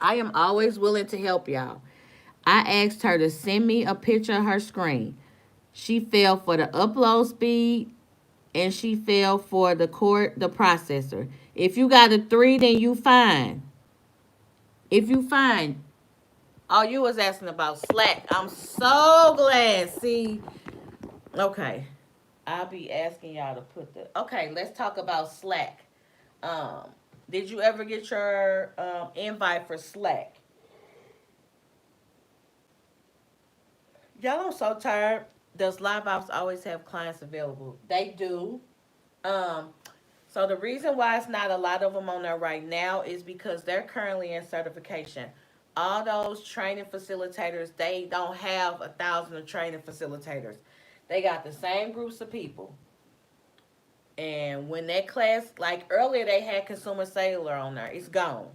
I am always willing to help y'all. I asked her to send me a picture of her screen. She fell for the upload speed and she fell for the processor. If you got a 3, then you fine. If you fine. Oh, you was asking about Slack. I'm so glad. See, okay. I'll be asking y'all to put the. Okay, let's talk about Slack. Um, did you ever get your invite for Slack? Y'all, I'm so tired. Does Liveops always have clients available? They do. Um, so the reason why it's not a lot of them on there right now is because they're currently in certification. All those training facilitators, they don't have 1,000 of training facilitators. They got the same groups of people. And when that class, like earlier, they had Consumer Cellular on there. It's gone.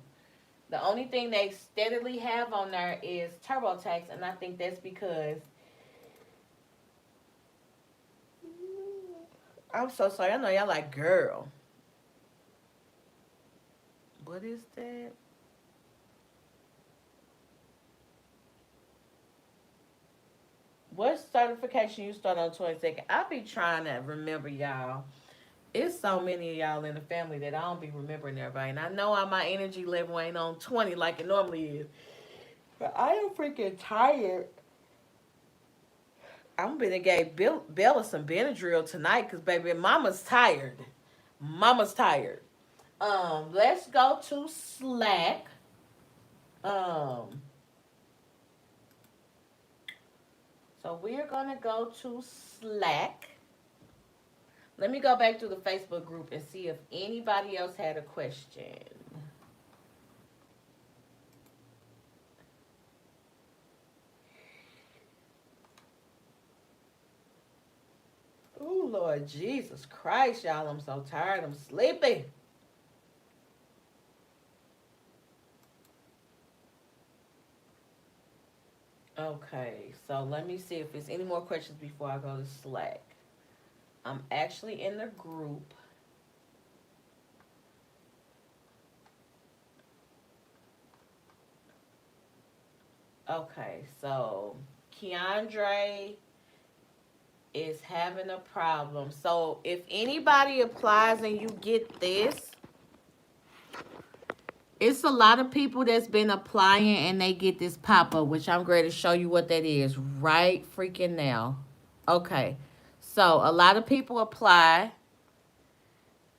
The only thing they steadily have on there is TurboTax, and I think that's because I'm so sorry. I know y'all like, girl. What is that? What certification you start on 22nd? I be trying to remember y'all. It's so many of y'all in the family that I don't be remembering everybody. And I know my energy level ain't on 20 like it normally is. But I am freaking tired. I'm gonna gave Bella some Benadryl tonight because baby, mama's tired. Mama's tired. Let's go to Slack. Um, so we're gonna go to Slack. Let me go back to the Facebook group and see if anybody else had a question. Oh Lord Jesus Christ, y'all! I'm so tired. I'm sleepy. Okay, so let me see if there's any more questions before I go to Slack. I'm actually in the group. Okay, so Keandre is having a problem. So if anybody applies and you get this, it's a lot of people that's been applying and they get this pop up, which I'm going to show you what that is right freaking now. Okay, so a lot of people apply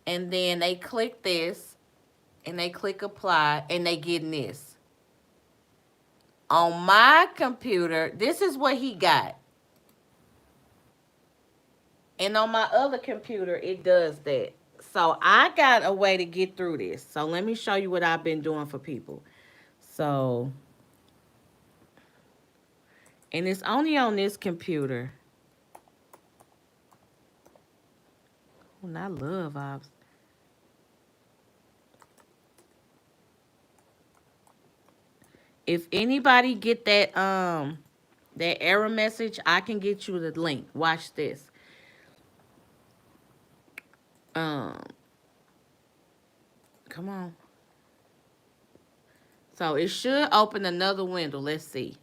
and then they click this and they click apply and they get this. On my computer, this is what he got. And on my other computer, it does that. So I got a way to get through this. So let me show you what I've been doing for people. So, and it's only on this computer. Oh, not Liveops. If anybody get that error message, I can get you the link. Watch this. Um, Come on. So it should open another window. Let's see.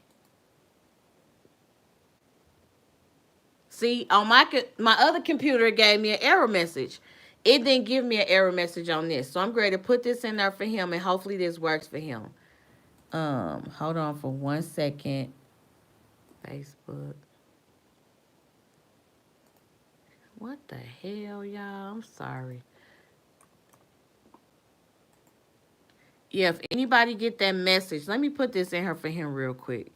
See, on my other computer, it gave me an error message. It didn't give me an error message on this. So I'm going to put this in there for him, and hopefully this works for him. Hold on for 1 second. Facebook. What the hell, y'all? I'm sorry. Yeah, if anybody get that message, let me put this in here for him real quick.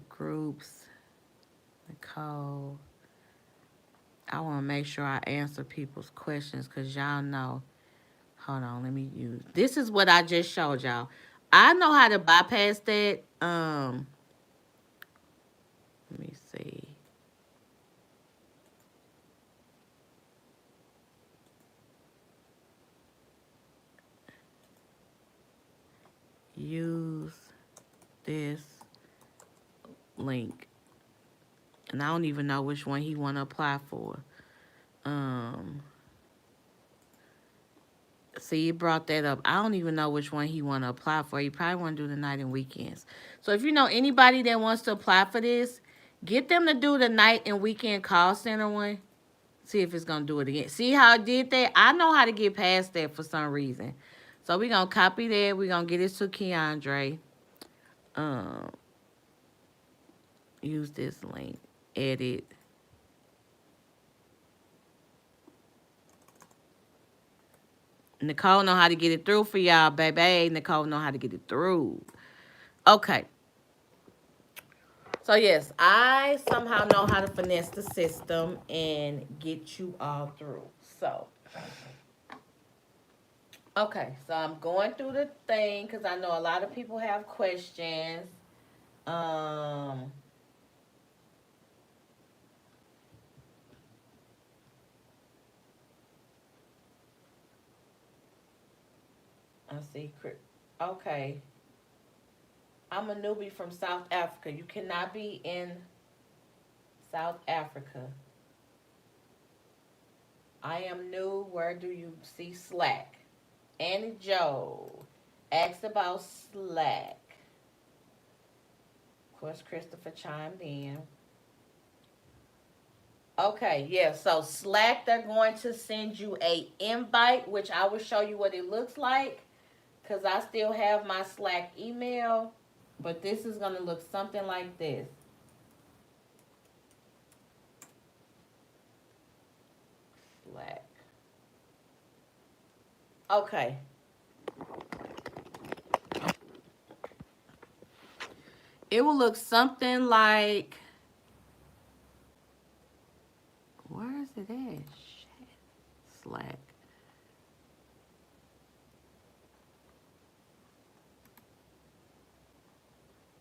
Groups, Nicole. I want to make sure I answer people's questions because y'all know. Hold on, let me use. This is what I just showed y'all. I know how to bypass that. Let me see. Use this link. And I don't even know which one he want to apply for. See, it brought that up. I don't even know which one he want to apply for. He probably want to do the night and weekends. So if you know anybody that wants to apply for this, get them to do the night and weekend call center one. See if it's going to do it again. See how it did that? I know how to get past that for some reason. So we're going to copy that. We're going to get it to Keandre. Um, Use this link. Edit. Nicole know how to get it through for y'all, baby. Nicole know how to get it through. Okay. So yes, I somehow know how to finesse the system and get you all through. So, okay. So I'm going through the thing because I know a lot of people have questions. Um, let's see. Okay. I'm a newbie from South Africa. You cannot be in South Africa. I am new. Where do you see Slack? Annie Joe asked about Slack. Of course, Christopher chimed in. Okay, yeah. So Slack, they're going to send you a invite, which I will show you what it looks like, because I still have my Slack email. But this is gonna look something like this. Slack. Okay. It will look something like, where is it at? Shit. Slack.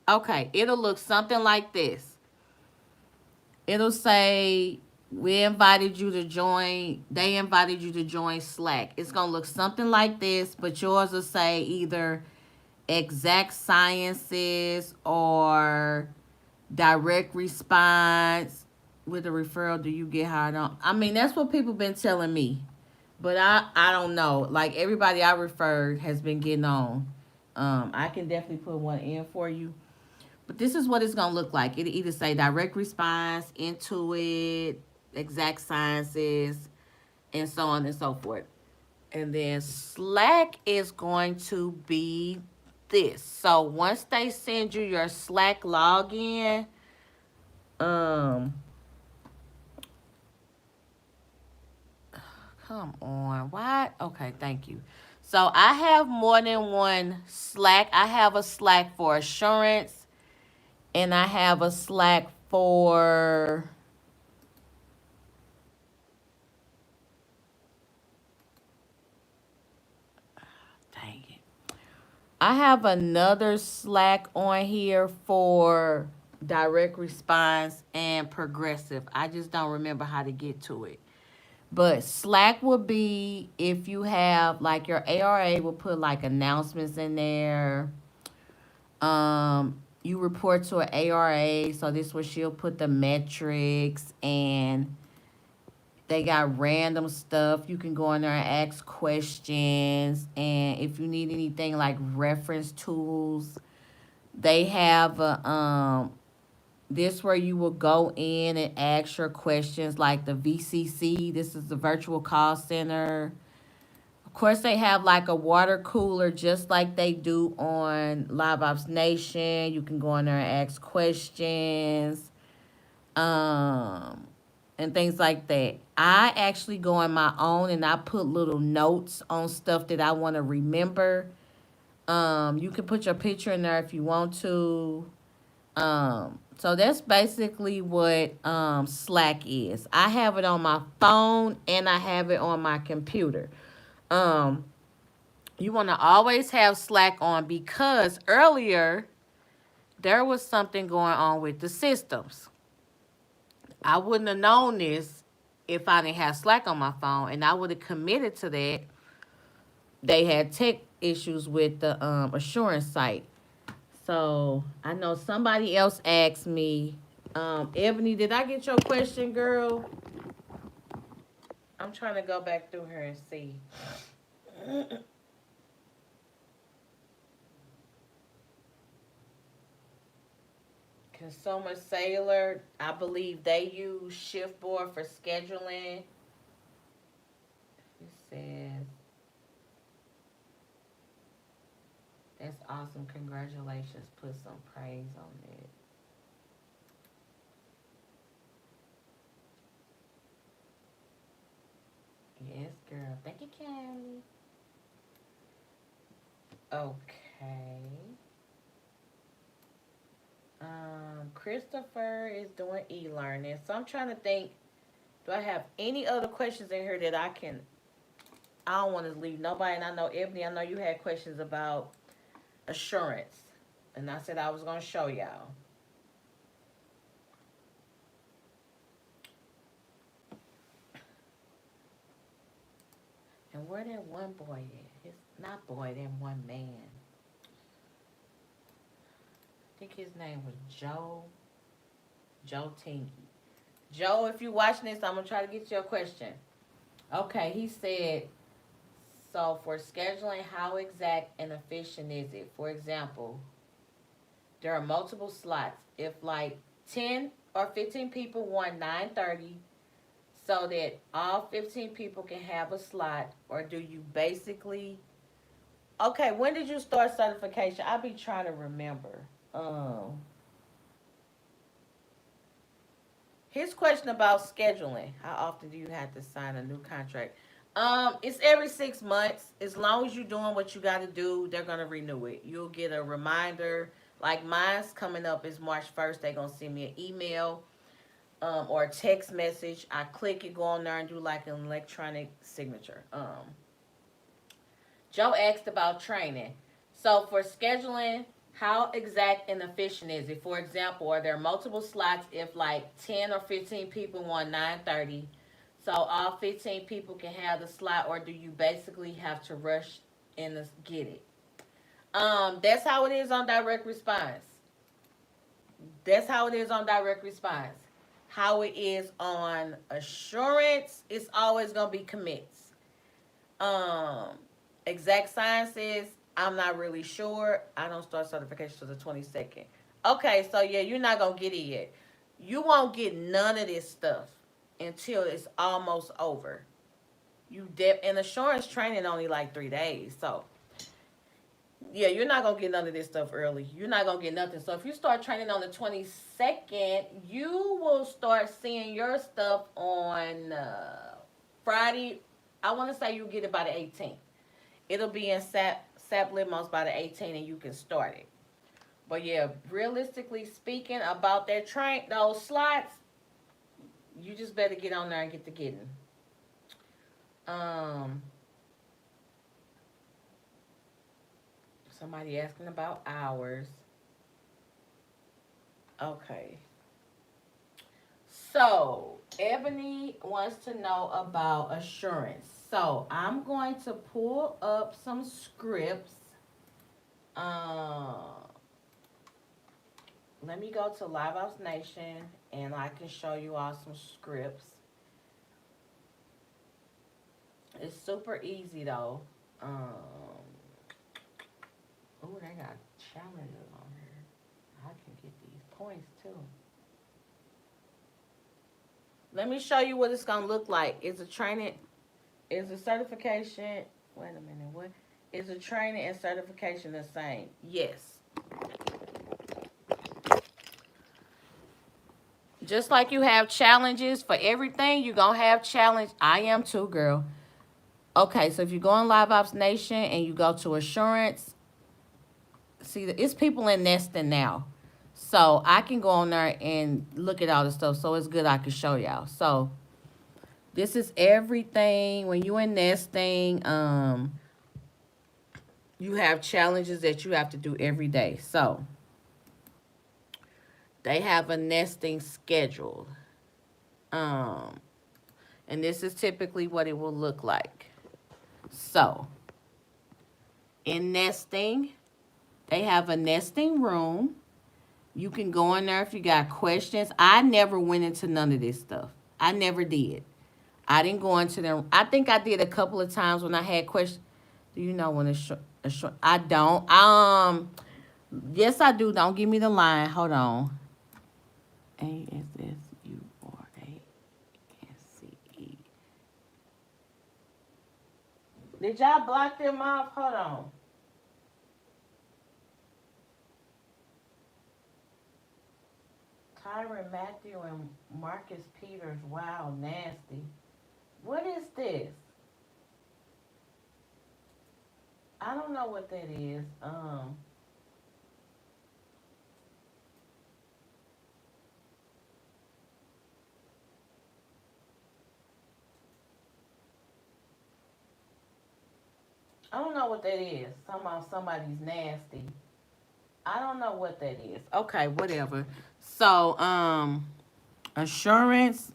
Okay, it'll look something like this. It'll say, we invited you to join, they invited you to join Slack. It's going to look something like this, but yours will say either exact sciences or direct response. With a referral, do you get hired on? I mean, that's what people been telling me. But I don't know. Like, everybody I referred has been getting on. I can definitely put one in for you. But this is what it's going to look like. It'll either say direct response, Intuit, exact sciences, and so on and so forth. And then Slack is going to be this. So once they send you your Slack login, um, come on. What? Okay, thank you. So I have more than one Slack. I have a Slack for assurance, and I have a Slack for, dang it. I have another Slack on here for direct response and progressive. I just don't remember how to get to it. But Slack would be if you have like your ARA will put like announcements in there. You report to an ARA, so this where she'll put the metrics, and they got random stuff. You can go in there and ask questions, and if you need anything like reference tools, they have a this where you will go in and ask your questions like the VCC. This is the virtual call center. Of course, they have like a water cooler just like they do on Liveops Nation. You can go in there and ask questions, um, and things like that. I actually go on my own and I put little notes on stuff that I want to remember. You can put your picture in there if you want to. So that's basically what Slack is. I have it on my phone and I have it on my computer. Um, you want to always have Slack on because earlier there was something going on with the systems. I wouldn't have known this if I didn't have Slack on my phone, and I would have committed to that. They had tech issues with the assurance site. So I know somebody else asked me, Ebony, did I get your question, girl? I'm trying to go back through her and see. Consumer Sailor, I believe they use Shiftboard for scheduling. It says, that's awesome. Congratulations. Put some praise on it. Yes, girl. Thank you, Callie. Okay. Christopher is doing e-learning. So I'm trying to think, do I have any other questions in here that I don't want to leave nobody. And I know, Ebony, I know you had questions about assurance. And I said I was going to show y'all. And where that one boy at? It's not boy, that one man. I think his name was Joe Tingy. Joe, if you're watching this, I'm going to try to get your question. Okay, he said, so for scheduling, how exact and efficient is it? For example, there are multiple slots. If like 10 or 15 people want 9:30 so that all 15 people can have a slot, or do you basically, okay, when did you start certification? I'll be trying to remember. Um His question about scheduling. How often do you have to sign a new contract? It's every 6 months. As long as you're doing what you got to do, they're gonna renew it. You'll get a reminder. Like mine's coming up is March 1st. They're gonna send me an email or a text message. I click it, go on there, and do like an electronic signature. Joe asked about training. So for scheduling, how exact and efficient is it? For example, are there multiple slots if like 10 or 15 people want 9:30? So all 15 people can have the slot, or do you basically have to rush in to get it? That's how it is on direct response. That's how it is on direct response. How it is on assurance, it's always gonna be commits. Um, Exact sciences, I'm not really sure. I don't start certification till the 22nd. Okay, so yeah, you're not gonna get it yet. You won't get none of this stuff until it's almost over. And assurance training only like 3 days, so yeah, you're not gonna get none of this stuff early. You're not gonna get nothing. So if you start training on the 22nd, you will start seeing your stuff on Friday. I want to say you'll get it by the 18th. It'll be in SAP Limos by the 18th, and you can start it. But yeah, realistically speaking, about that those slots, you just better get on there and get to getting. Um, Somebody asking about hours. Okay. So, Ebony wants to know about assurance. So, I'm going to pull up some scripts. Uh, Let me go to Liveops Nation and I can show you all some scripts. It's super easy though. Oh, they got challenges on here. I can get these points too. Let me show you what it's gonna look like. Is a training, is a certification? Wait a minute. What is a training and certification the same? Yes. Just like you have challenges for everything, you're gonna have challenge. I am too, girl. Okay, so if you go on Live Ops Nation and you go to assurance, see, it's people in nesting now. So I can go on there and look at all the stuff. So it's good I can show y'all. So this is everything. When you in nesting, you have challenges that you have to do every day. So they have a nesting schedule. Um, and this is typically what it will look like. So in nesting, they have a nesting room. You can go in there if you got questions. I never went into none of this stuff. I never did. I didn't go into them. I think I did a couple of times when I had questions. Do you know when it's short? I don't. Yes, I do. Don't give me the line. Hold on. ASSURANCE. Did y'all block them off? Hold on. Tyron Matthew and Marcus Peters. Wow, nasty. What is this? I don't know what that is. I don't know what that is. Somehow somebody's nasty. I don't know what that is. Okay, whatever. So, assurance.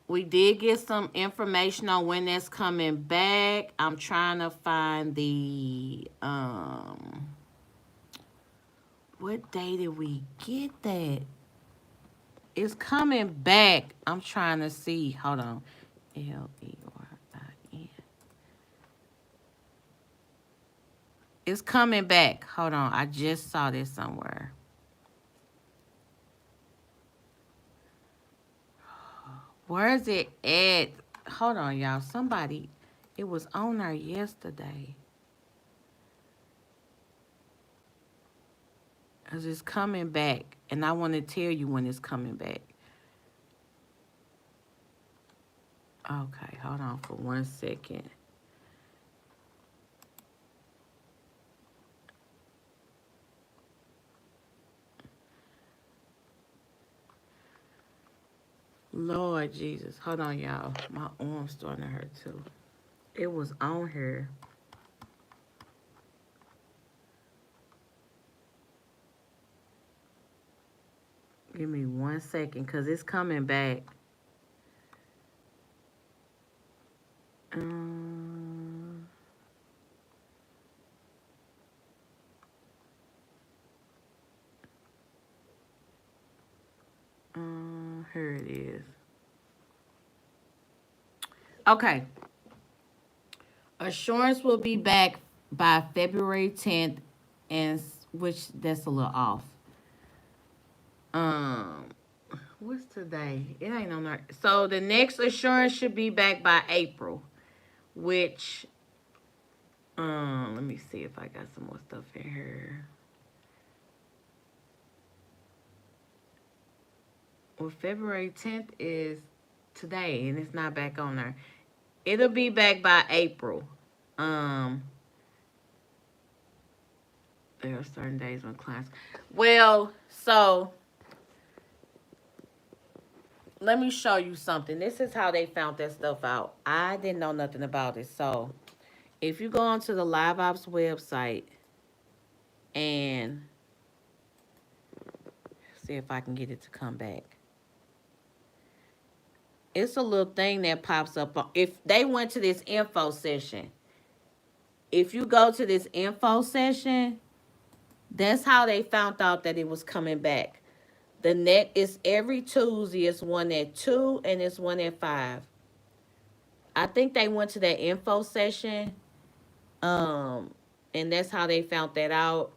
We did get some information on when that's coming back. I'm trying to find the what day did we get that? It's coming back. I'm trying to see. Hold on. Leorin. It's coming back. Hold on. I just saw this somewhere. Where is it at? Hold on, y'all. Somebody, it was on there yesterday. Because it's coming back. And I want to tell you when it's coming back. Okay, hold on for 1 second. Lord Jesus. Hold on, y'all. My arm's starting to hurt too. It was on here. Give me 1 second because it's coming back. Here it is. Okay. Assurance will be back by February 10th, and which that's a little off. What's today? It ain't on there. So the next assurance should be back by April, which let me see if I got some more stuff in here. Well, February 10th is today, and it's not back on there. It'll be back by April. There are certain days when clients. Well, so let me show you something. This is how they found that stuff out. I didn't know nothing about it. So if you go onto the Liveops website and see if I can get it to come back. It's a little thing that pops up. If they went to this info session, if you go to this info session, that's how they found out that it was coming back. The net is every Tuesday. It's one at 2 and it's one at 5. I think they went to that info session, and that's how they found that out.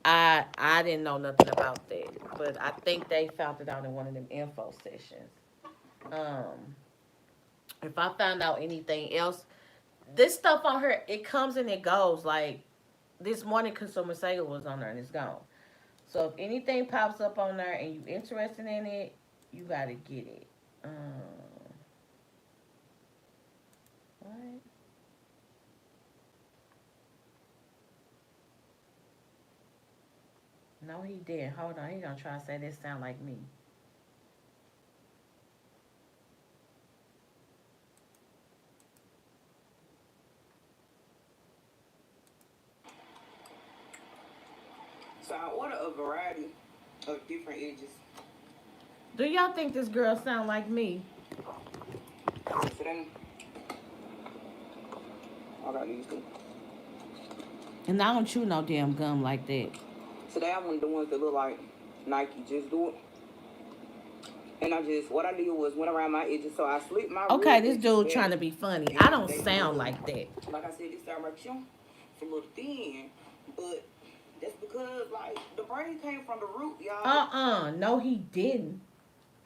I didn't know nothing about that, but I think they found it out in one of them info sessions. If I found out anything else, this stuff on here, it comes and it goes. Like this morning, consumer sale was on there and it's gone. So if anything pops up on there and you interested in it, you gotta get it. What? No, he didn't. Hold on. He gonna try to say this sound like me. So I ordered a variety of different edges. Do y'all think this girl sound like me? So then I got these two. And I don't chew no damn gum like that. Today I wanted the ones that look like Nike. Just do it. And what I did was went around my edges. So I slit my Okay, real this dude trying to be funny. I don't sound like that. Like I said, this direction it's a little thin, but that's because like the brain came from the root, y'all. No, he didn't.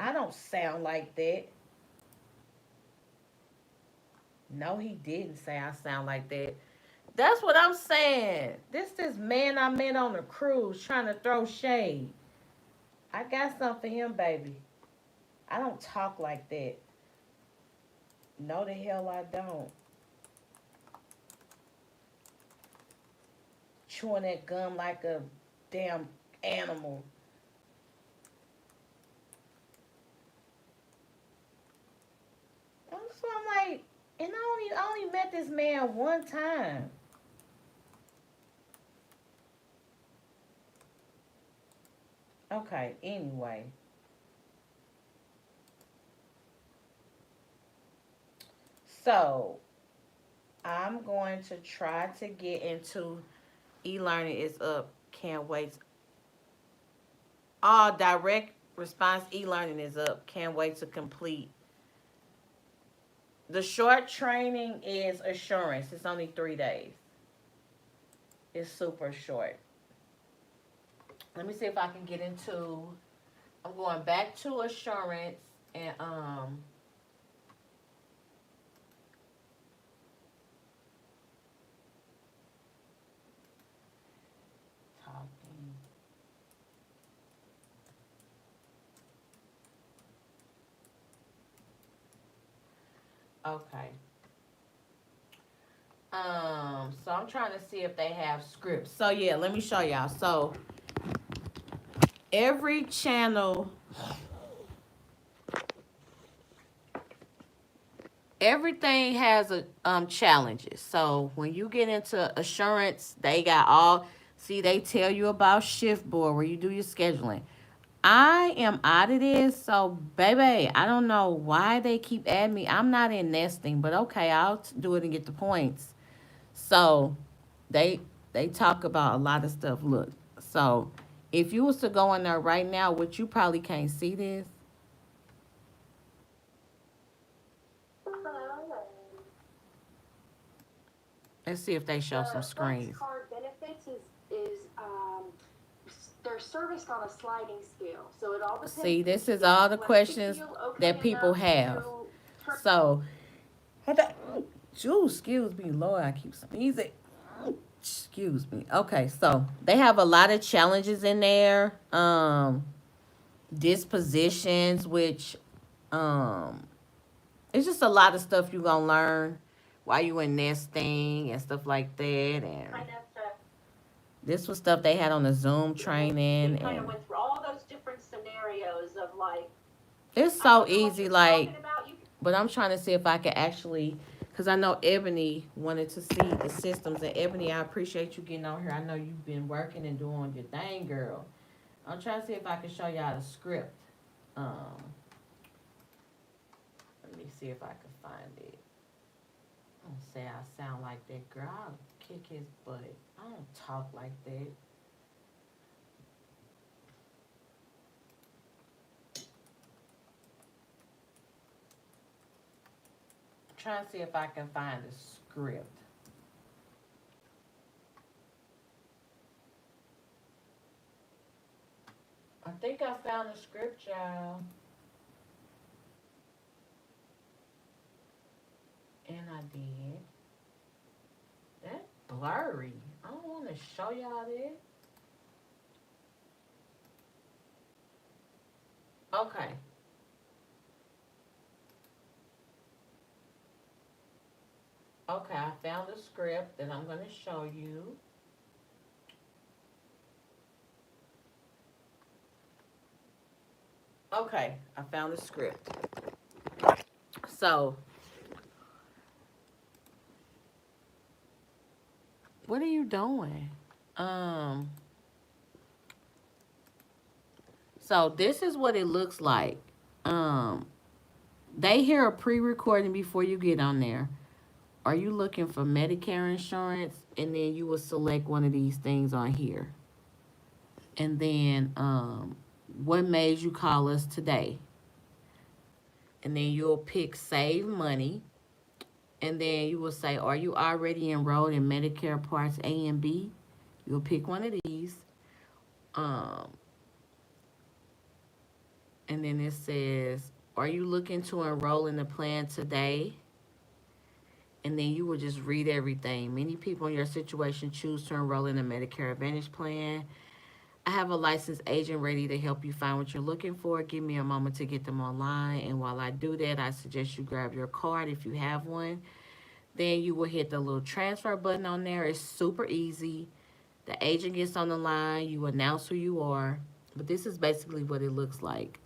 I don't sound like that. No, he didn't say I sound like that. That's what I'm saying. This man I met on the cruise trying to throw shade. I got something for him, baby. I don't talk like that. No, the hell I don't. Chewing that gum like a damn animal. So I'm like, and I only met this man one time. Okay, anyway. So I'm going to try to get into e-learning is up. Can't wait. Direct Response e-learning is up. Can't wait to complete. The short training is assurance. It's only 3 days. It's super short. Let me see if I can get into. I'm going back to assurance and talking. Okay. So I'm trying to see if they have scripts. So yeah, let me show y'all. So every channel, everything has a challenges. So when you get into assurance, they got all. See, they tell you about shift board where you do your scheduling. I am out of this, so baby, I don't know why they keep adding me. I'm not in nesting, but okay, I'll do it and get the points. So they they talk about a lot of stuff. Look, so if you was to go in there right now, which you probably can't see this, let's see if they show some screens. Card benefits is they're serviced on a sliding scale, so it all depends. See, this is all the questions that people have. So, excuse me, Lord, I keep sneezing. Excuse me. Okay, so they have a lot of challenges in there. Dispositions, which it's just a lot of stuff you're gonna learn while you in nesting and stuff like that. And this was stuff they had on the Zoom training. We kind of went through all those different scenarios of like. It's so easy, like. But I'm trying to see if I can actually, because I know Ebony wanted to see the systems. And Ebony, I appreciate you getting on here. I know you've been working and doing your thing, girl. I'm trying to see if I can show y'all the script. Let me see if I can find it. I don't say I sound like that, girl. I'll kick his butt. I don't talk like that. Trying to see if I can find the script. I think I found the script, y'all. And I did. That's blurry. I don't want to show y'all this. Okay. Okay, I found the script that I'm going to show you. Okay, I found the script. So, what are you doing? So this is what it looks like. They hear a pre-recording before you get on there. Are you looking for Medicare insurance? And then you will select one of these things on here. And then, what made you call us today? And then you'll pick save money. And then you will say, are you already enrolled in Medicare Parts A and B? You'll pick one of these. And then it says, are you looking to enroll in the plan today? And then you will just read everything. Many people in your situation choose to enroll in a Medicare Advantage plan. I have a licensed agent ready to help you find what you're looking for. Give me a moment to get them online. And while I do that, I suggest you grab your card if you have one. Then you will hit the little transfer button on there. It's super easy. The agent gets on the line. You announce who you are. But this is basically what it looks like.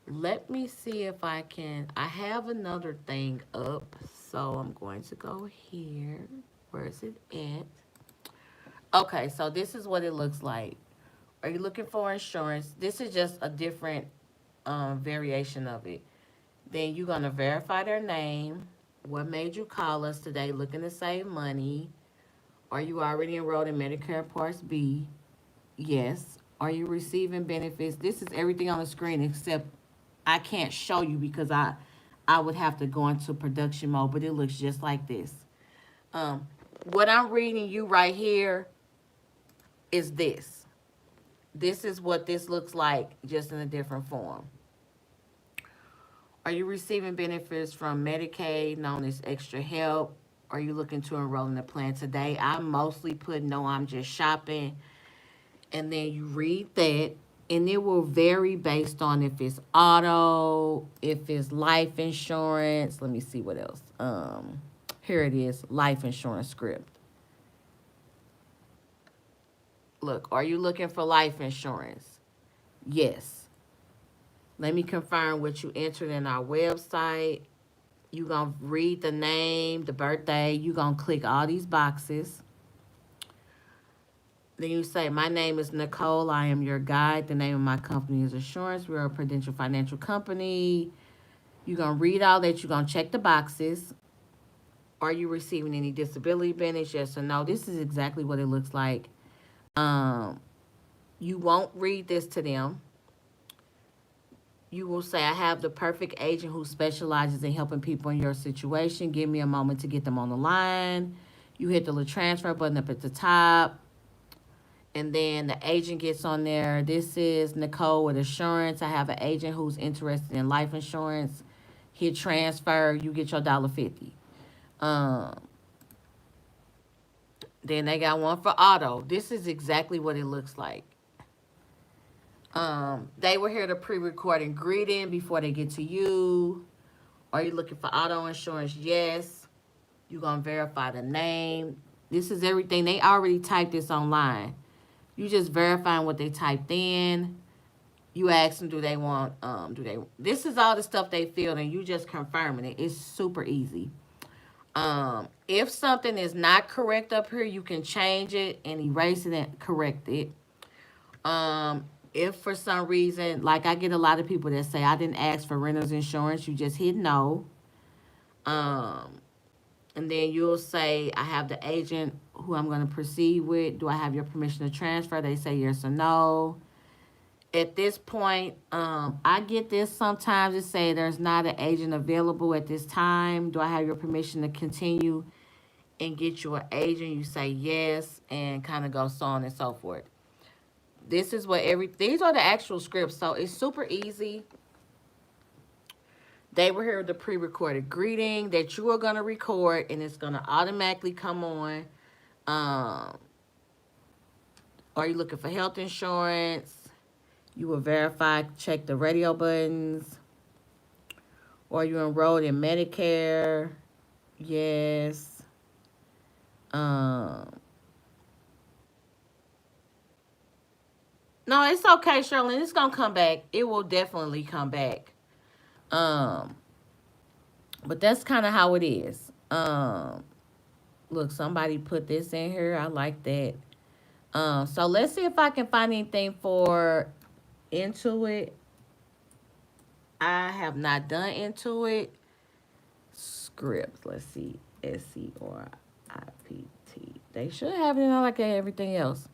Let me see if I can. I have another thing up. So I'm going to go here. Where is it at? Okay, so this is what it looks like. Are you looking for insurance? This is just a different variation of it. Then you're going to verify their name. What made you call us today looking to save money? Are you already enrolled in Medicare Part B? Yes. Are you receiving benefits? This is everything on the screen except I can't show you because I would have to go into production mode, but it looks just like this. Um, what I'm reading you right here is this. This is what this looks like, just in a different form. Are you receiving benefits from Medicaid, known as extra help? Are you looking to enroll in a plan today? I mostly put no, I'm just shopping. And then you read that, and it will vary based on if it's auto, if it's life insurance. Let me see what else. Here it is, life insurance script. Look, are you looking for life insurance? Yes. Let me confirm what you entered in our website. You gonna read the name, the birthday. You gonna click all these boxes. Then you say, my name is Nicole. I am your guide. The name of my company is Assurance. We're a Prudential Financial Company. You're going to read all that. You're going to check the boxes. Are you receiving any disability benefits? Yes or no. This is exactly what it looks like. You won't read this to them. You will say, I have the perfect agent who specializes in helping people in your situation. Give me a moment to get them on the line. You hit the little transfer button up at the top. And then the agent gets on there. This is Nicole with Assurance. I have an agent who's interested in life insurance. Hit transfer. You get your $1.50. Then they got one for auto. This is exactly what it looks like. They were here to pre-recording greeting before they get to you. Are you looking for auto insurance? Yes. You're going to verify the name. This is everything. They already typed this online. You just verifying what they typed in. You ask them, do they want, this is all the stuff they filled, and you just confirming it. It's super easy. If something is not correct up here, you can change it and erase it and correct it. If for some reason, like I get a lot of people that say, I didn't ask for renter's insurance, you just hit no. And then you'll say, I have the agent who I'm going to proceed with. Do I have your permission to transfer? They say yes or no. At this point, I get this sometimes. It say there's not an agent available at this time. Do I have your permission to continue and get you an agent? You say yes, and kind of go so on and so forth. This is what these are the actual scripts, so it's super easy. They were here with the pre-recorded greeting that you are going to record, and it's going to automatically come on. Are you looking for health insurance? You will verify, check the radio buttons. Or you enrolled in Medicare? Yes. No, it's okay, Shirley. It's going to come back. It will definitely come back. But that's kind of how it is. Look, somebody put this in here. I like that. So let's see if I can find anything for Intuit. I have not done Intuit. Scripts. Let's see. SCRIPT. They should have it like everything else.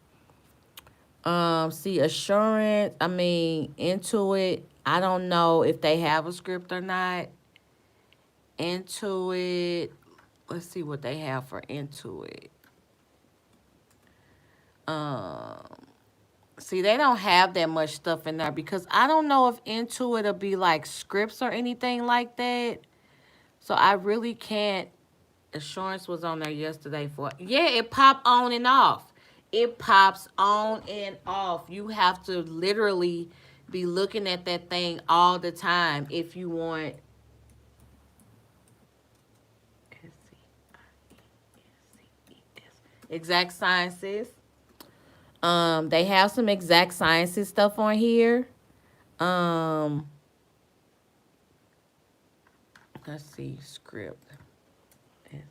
See, Assurance. Intuit. I don't know if they have a script or not. Intuit. Let's see what they have for Intuit. See, they don't have that much stuff in there because I don't know if Intuit will be like scripts or anything like that. So I really can't. Assurance was on there yesterday for, yeah, it popped on and off. It pops on and off. You have to literally be looking at that thing all the time if you want. Exact Sciences. They have some Exact Sciences stuff on here. Let's see, script. SCRIPT.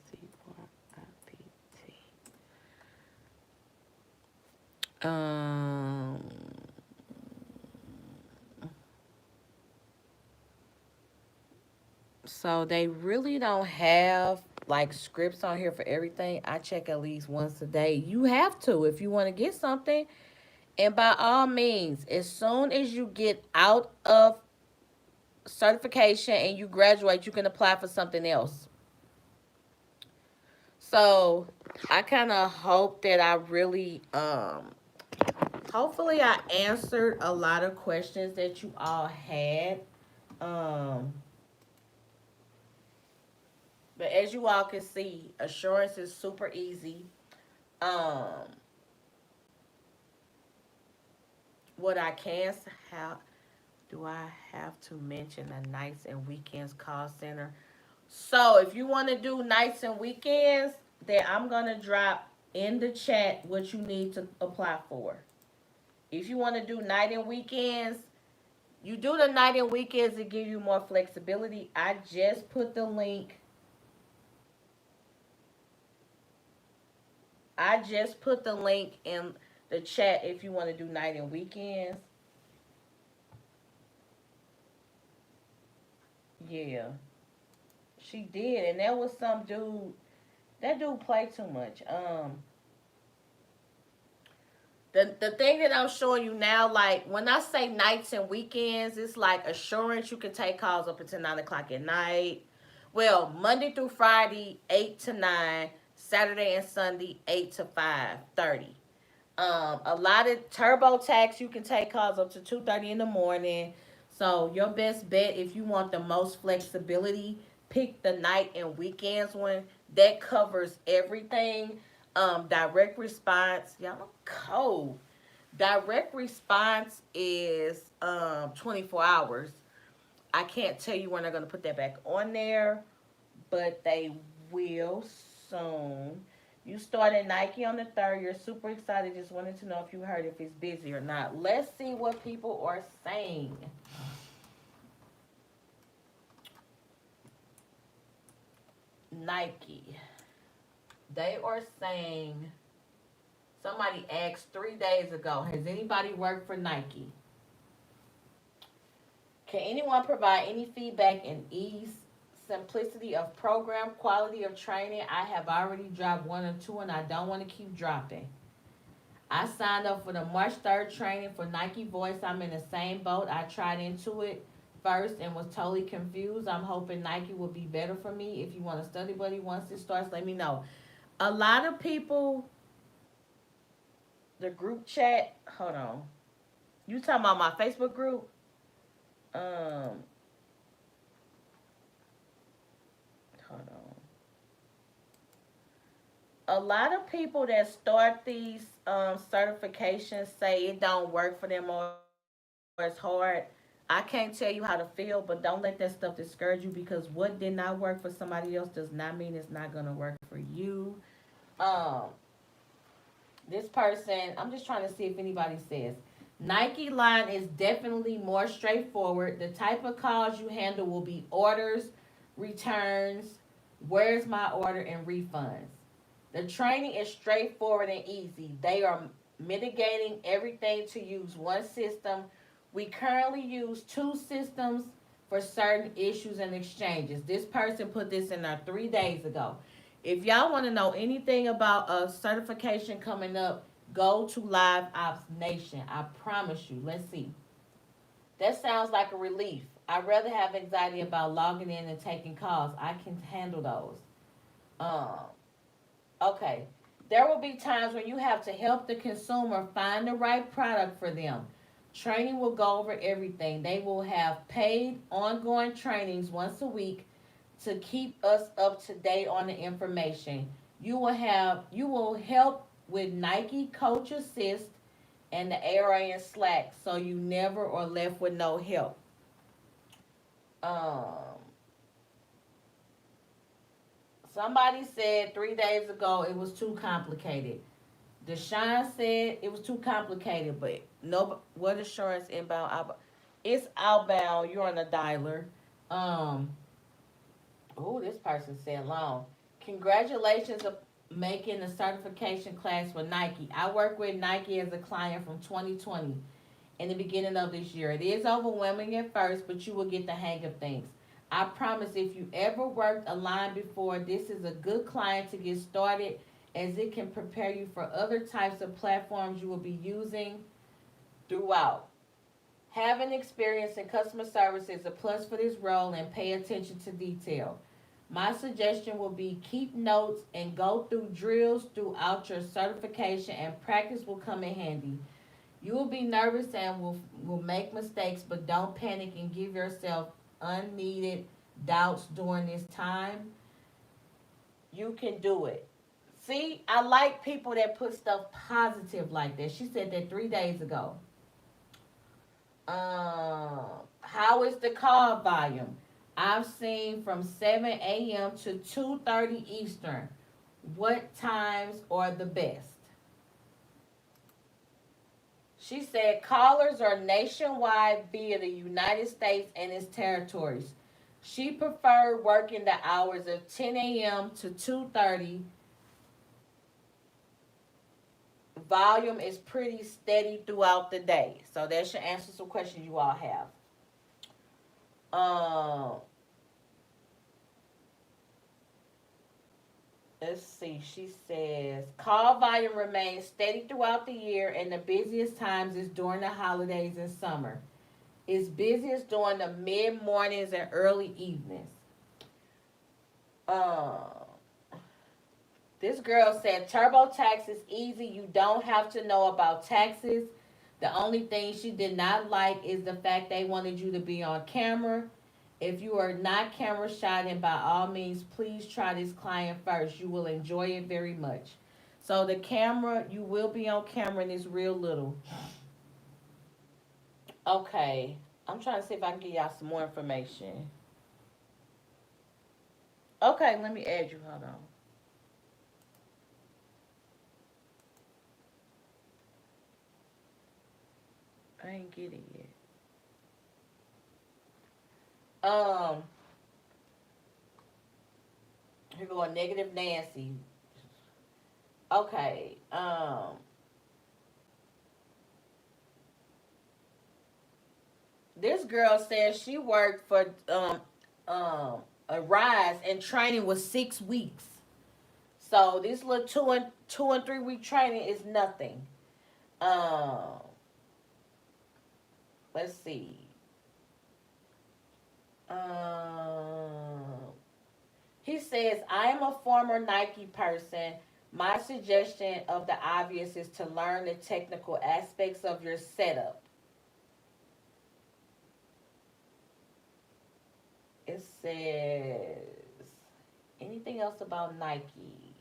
So they really don't have like scripts on here for everything. I check at least once a day. You have to if you want to get something. And by all means, as soon as you get out of certification and you graduate, you can apply for something else. So I kind of hope that I really, hopefully, I answered a lot of questions that you all had. Um, but as you all can see, assurance is super easy. Um, what I can how do I have to mention the nights and weekends call center? So if you want to do nights and weekends, then I'm gonna drop in the chat what you need to apply for. If you want to do night and weekends, you do the night and weekends to give you more flexibility. I just put the link. I just put the link in the chat if you want to do night and weekends. Yeah, she did, and there was some dude. That dude played too much. The thing that I'm showing you now, like when I say nights and weekends, it's like assurance. You can take calls up until 9 o'clock at night. Well, Monday through Friday, 8 to 9. Saturday and Sunday, 8 to 5:30. A lot of TurboTax, you can take calls up to 2:30 in the morning. So your best bet, if you want the most flexibility, pick the night and weekends one. That covers everything. Direct response, y'all know cold. Direct response is 24 hours. I can't tell you when they're gonna put that back on there, but they will soon. You started Nike on the 3rd. You're super excited. Just wanted to know if you heard if it's busy or not. Let's see what people are saying. Nike. They are saying, somebody asked 3 days ago, has anybody worked for Nike? Can anyone provide any feedback in ease, simplicity of program, quality of training? I have already dropped one or two and I don't want to keep dropping. I signed up for the March 3rd training for Nike Voice. I'm in the same boat. I tried into it first and was totally confused. I'm hoping Nike will be better for me. If you want a study buddy once it starts, let me know. A lot of people, the group chat, hold on. You talking about my Facebook group? Um, Hold on. A lot of people that start these certifications say it don't work for them or it's hard. I can't tell you how to feel, but don't let that stuff discourage you because what did not work for somebody else does not mean it's not gonna work for you. Um, this person, I'm just trying to see if anybody says Nike line is definitely more straightforward. The type of calls you handle will be orders, returns, where's my order, and refunds. The training is straightforward and easy. They are mitigating everything to use one system. We currently use two systems for certain issues and exchanges. This person put this in there 3 days ago. If y'all want to know anything about a certification coming up, go to Liveops Nation. I promise you. Let's see. That sounds like a relief. I'd rather have anxiety about logging in and taking calls. I can handle those. Um, okay. There will be times when you have to help the consumer find the right product for them. Training will go over everything. They will have paid ongoing trainings once a week to keep us up to date on the information. You will help with Nike Coach Assist and the ARA and Slack so you never are left with no help. Um Somebody said 3 days ago it was too complicated. Deshaun said it was too complicated, but no, what assurance inbound? It's outbound. You're on a dialer. Um, Oh, this person said long. Congratulations on making the certification class for Nike. I work with Nike as a client from 2020 in the beginning of this year. It is overwhelming at first, but you will get the hang of things. I promise if you ever worked a line before, this is a good client to get started as it can prepare you for other types of platforms you will be using. throughout. Having experience in customer service is a plus for this role and pay attention to detail. My suggestion will be keep notes and go through drills throughout your certification, and practice will come in handy. You will be nervous and will make mistakes, but don't panic and give yourself unneeded doubts during this time. You can do it. See, I like people that put stuff positive like that. She said that 3 days ago. How is the call volume? I've seen from 7 a.m. to 2:30 Eastern. What times are the best? She said callers are nationwide via the United States and its territories. She preferred working the hours of 10 a.m. to 2:30. Volume is pretty steady throughout the day. So that should answer some questions you all have. Um, let's see. She says call volume remains steady throughout the year, and the busiest times is during the holidays and summer. It's busiest during the mid mornings and early evenings. Um, this girl said TurboTax is easy. You don't have to know about taxes. The only thing she did not like is the fact they wanted you to be on camera. If you are not camera shy, then by all means, please try this client first. You will enjoy it very much. So the camera, you will be on camera and it's real little. Okay. I'm trying to see if I can get y'all some more information. Okay, let me add you. Hold on. I ain't get it yet. Um, here go a negative Nancy. Okay. This girl says she worked for a rise and training was 6 weeks. So this little 2 and 3 week training is nothing. Um, let's see. Um, he says I am a former Nike person. My suggestion of the obvious is to learn the technical aspects of your setup. It says anything else about Nike?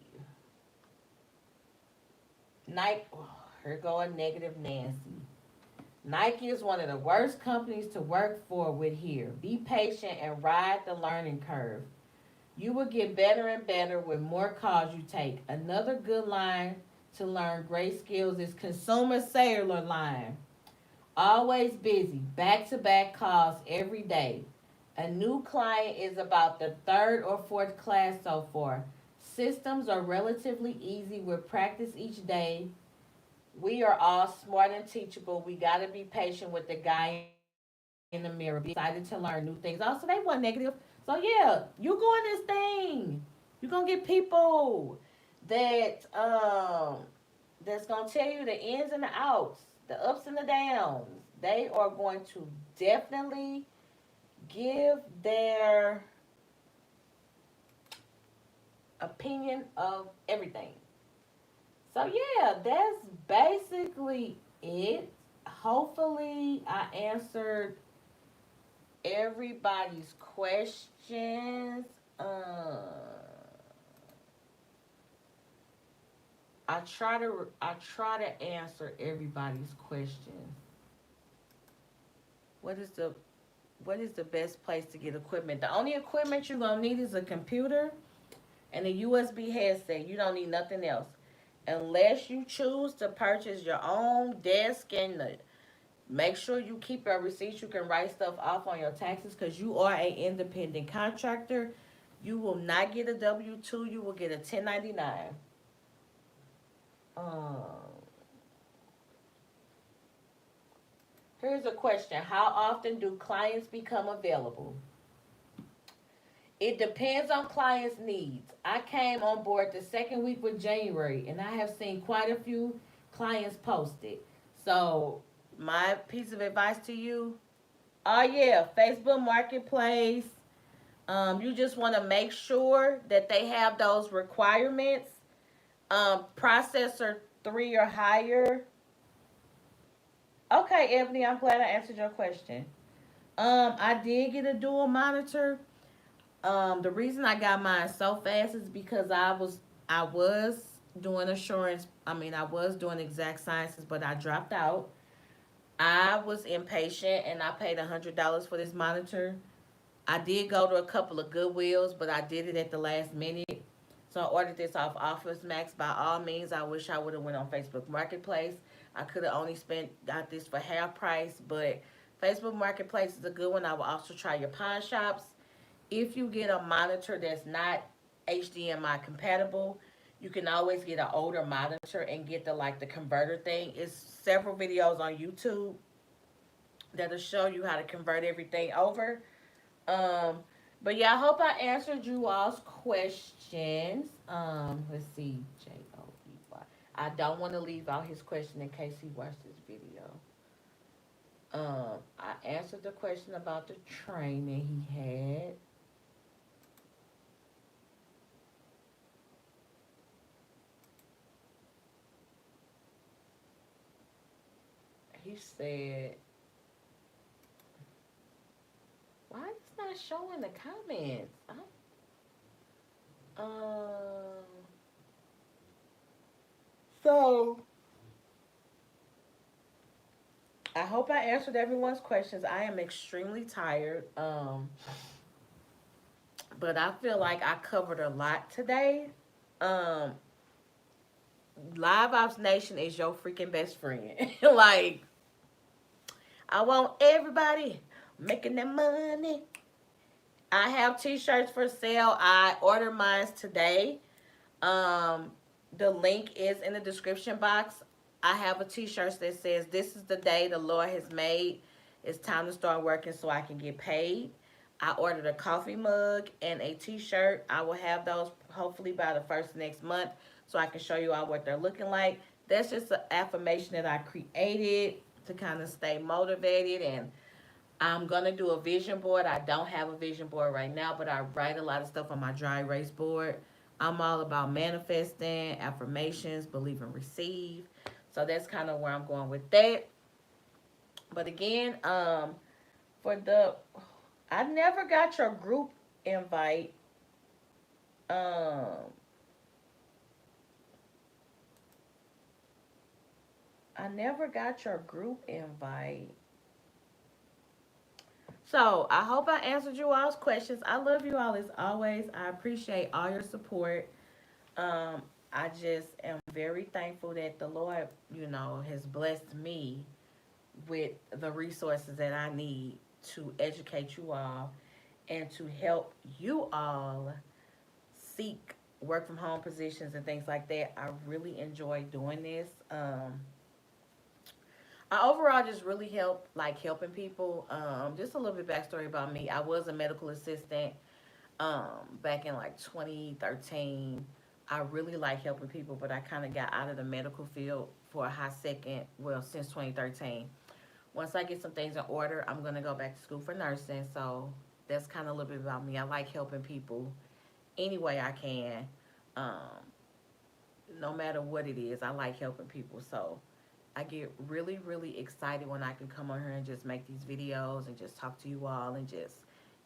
Nike. Oh, here go a negative Nancy. Nike is one of the worst companies to work for with here. Be patient and ride the learning curve. You will get better and better with more calls you take. Another good line to learn great skills is consumer cellular line. Always busy, back to back calls every day. A new client is about the third or fourth class so far. Systems are relatively easy with practice each day. We are all smart and teachable. We got to be patient with the guy in the mirror. Be excited to learn new things. Also, they weren't negative. So, yeah, you go in this thing. You're going to get people that that's going to tell you the ins and the outs, the ups and the downs. They are going to definitely give their opinion of everything. So yeah, that's basically it. Hopefully, I answered everybody's questions. I try to answer everybody's questions. What is the what is the best place to get equipment? The only equipment you're gonna need is a computer and a USB headset. You don't need nothing else. Unless you choose to purchase your own desk and make sure you keep your receipts. You can write stuff off on your taxes because you are an independent contractor. You will not get a W-2. You will get a 1099. Um, here's a question. How often do clients become available? It depends on clients' needs. I came on board the second week of January, and I have seen quite a few clients post it. So my piece of advice to you, oh yeah, Facebook Marketplace. You just want to make sure that they have those requirements. Processor 3 or higher. Okay, Ebony, I'm glad I answered your question. I did get a dual monitor. The reason I got mine so fast is because I was doing assurance. I mean, I was doing exact sciences, but I dropped out. I was impatient and I paid $100 for this monitor. I did go to a couple of Goodwills, but I did it at the last minute. So I ordered this off Office Max. By all means, I wish I would have went on Facebook Marketplace. I could have only got this for half price, but Facebook Marketplace is a good one. I will also try your pawn shops. If you get a monitor that's not HDMI compatible, you can always get an older monitor and get the converter thing. It's several videos on YouTube that'll show you how to convert everything over. Um, but yeah, I hope I answered you all's questions. Let's see, Joey. I don't want to leave out his question in case he watched this video. I answered the question about the training he had. He said, "Why it's not showing the comments?" Um. So I hope I answered everyone's questions. I am extremely tired. But I feel like I covered a lot today. Um, Live Ops Nation is your freaking best friend. Like, I want everybody making that money. I have t-shirts for sale. I ordered mine today. Um, the link is in the description box. I have a t-shirt that says, "This is the day the Lord has made. It's time to start working so I can get paid." I ordered a coffee mug and a t-shirt. I will have those hopefully by the first of next month so I can show you all what they're looking like. That's just an affirmation that I created to kind of stay motivated, and I'm going to do a vision board. I don't have a vision board right now, but I write a lot of stuff on my dry erase board. I'm all about manifesting, affirmations, believe and receive. So that's kind of where I'm going with that. But again, for the, I never got your group invite. Um, I never got your group invite. So I hope I answered you all's questions. I love you all as always. I appreciate all your support. Um, I just am very thankful that the Lord, has blessed me with the resources that I need to educate you all and to help you all seek work from home positions and things like that. I really enjoy doing this. I overall just really helping people. Just a little bit backstory about me. I was a medical assistant back in like 2013. I really like helping people, but I kind of got out of the medical field for a hot second. Well, since 2013. Once I get some things in order, I'm gonna go back to school for nursing. So that's kind of a little bit about me. I like helping people any way I can. Um, no matter what it is, I like helping people. So I get really, really excited when I can come on here and just make these videos and just talk to you all and just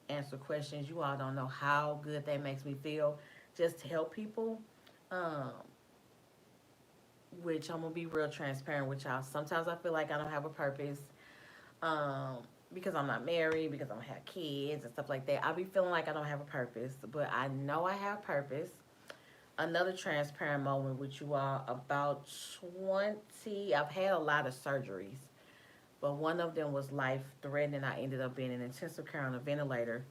answer questions. You all don't know how good that makes me feel just to help people. Um, which I'm gonna be real transparent with y'all. Sometimes I feel like I don't have a purpose. Um, because I'm not married, because I don't have kids and stuff like that. I be feeling like I don't have a purpose, but I know I have purpose. Another transparent moment with you all, about 20, I've had a lot of surgeries, but one of them was life threatening. I ended up being in intensive care on a ventilator.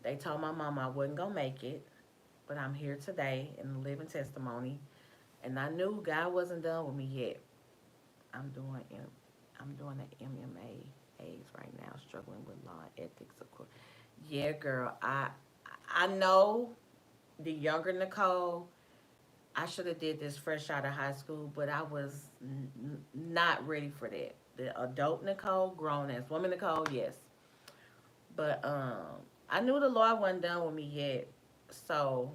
They told my mom I wasn't gonna make it, but I'm here today in the living testimony. And I knew God wasn't done with me yet. I'm doing I'm doing the MMAs right now, struggling with law and ethics, of course. Yeah, girl, I know the younger Nicole, I should have did this fresh out of high school, but I was not ready for that. the adult Nicole, grown as woman Nicole, yes. But I knew the Lord wasn't done with me yet. So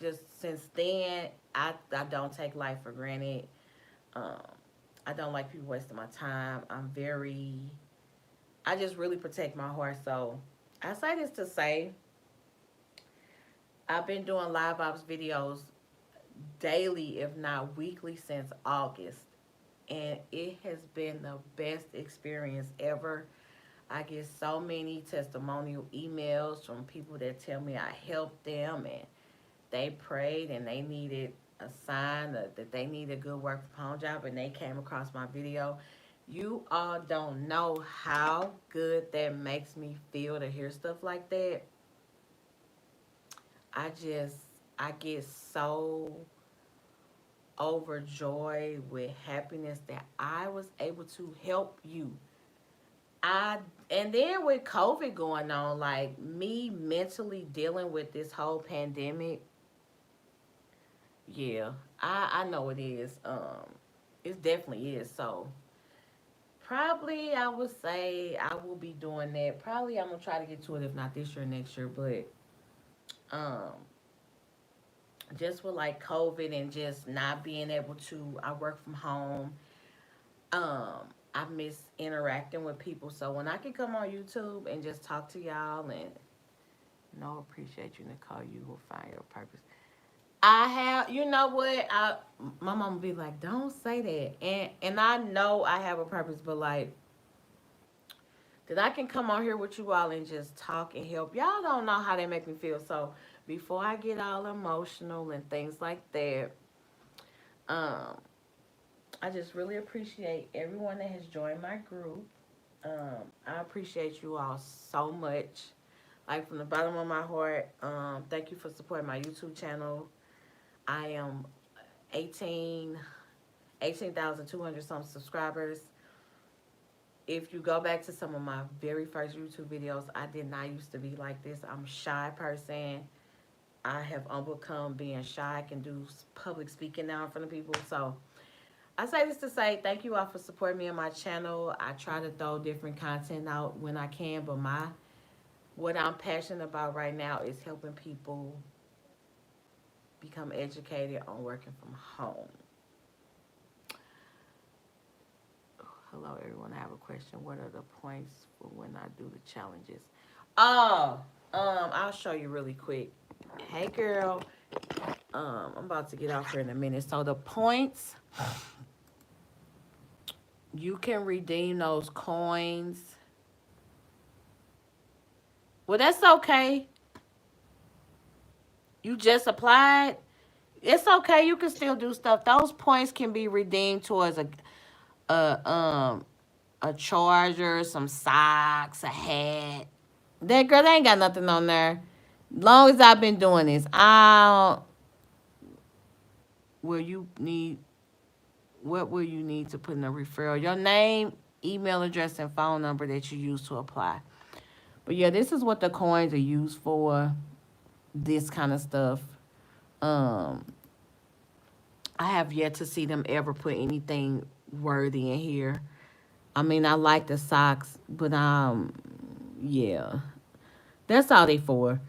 just since then, I don't take life for granted. Um, I don't like people wasting my time. I just really protect my heart. So I say this to say, I've been doing live ops videos daily, if not weekly, since August. And it has been the best experience ever. I get so many testimonial emails from people that tell me I helped them and they prayed and they needed a sign that they needed a good work from home job and they came across my video. You all don't know how good that makes me feel to hear stuff like that. I just, I get so overjoyed with happiness that I was able to help you. I and then with COVID going on, like me mentally dealing with this whole pandemic, yeah, I know it is. It definitely is. So probably I would say I will be doing that. Probably I'm gonna try to get to it if not this year, next year. But um, just with like COVID and just not being able to, I work from home. Um, I miss interacting with people. So when I can come on YouTube and just talk to y'all and no appreciate you, Nicole, you will find your purpose. I have, you know what? My mom be like, don't say that, and I know I have a purpose, but like that I can come on here with you all and just talk and help. Y'all don't know how they make me feel. So before I get all emotional and things like that, um, I just really appreciate everyone that has joined my group. I appreciate you all so much. Like from the bottom of my heart, thank you for supporting my YouTube channel. I am 18,200 some subscribers. If you go back to some of my very first YouTube videos, I did not used to be like this. I'm a shy person. I have overcome being shy. I can do public speaking now in front of people. So I say this to say thank you all for supporting me on my channel. I try to throw different content out when I can, but what I'm passionate about right now is helping people become educated on working from home. Hello, everyone. I have a question. What are the points for when I do the challenges? Oh, I'll show you really quick. Hey, girl. I'm about to get off here in a minute. So the points, you can redeem those coins. Well, that's okay. You just applied. It's okay. You can still do stuff. Those points can be redeemed towards a um a charger, some socks, a hat. That girl, they ain't got nothing on there. Long as I've been doing this, will you need what will you need to put in a referral? Your name, email address, and phone number that you use to apply. But yeah, this is what the coins are used for. This kind of stuff. Um, I have yet to see them ever put anything worthy in here. I mean, I like the socks, but yeah, that's all they for.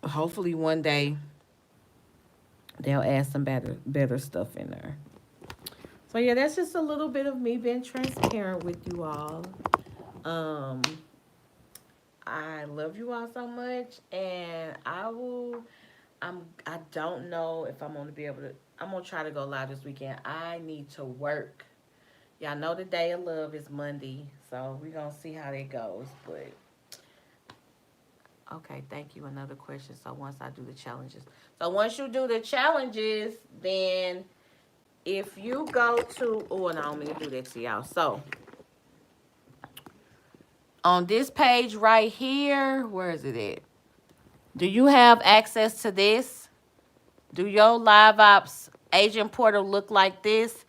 Hopefully, one day they'll add some better stuff in there. So yeah, that's just a little bit of me being transparent with you all. Um, I love you all so much, and I will. I don't know if I'm gonna be able to. I'm gonna try to go live this weekend. I need to work. Y'all know the day of love is Monday, so we're gonna see how that goes. But okay, thank you. Another question. So once I do the challenges, so once you do the challenges, then if you go to, oh, no, I'm gonna do that to y'all. So on this page right here, where is it at? Do you have access to this? Do your Liveops agent portal look like this?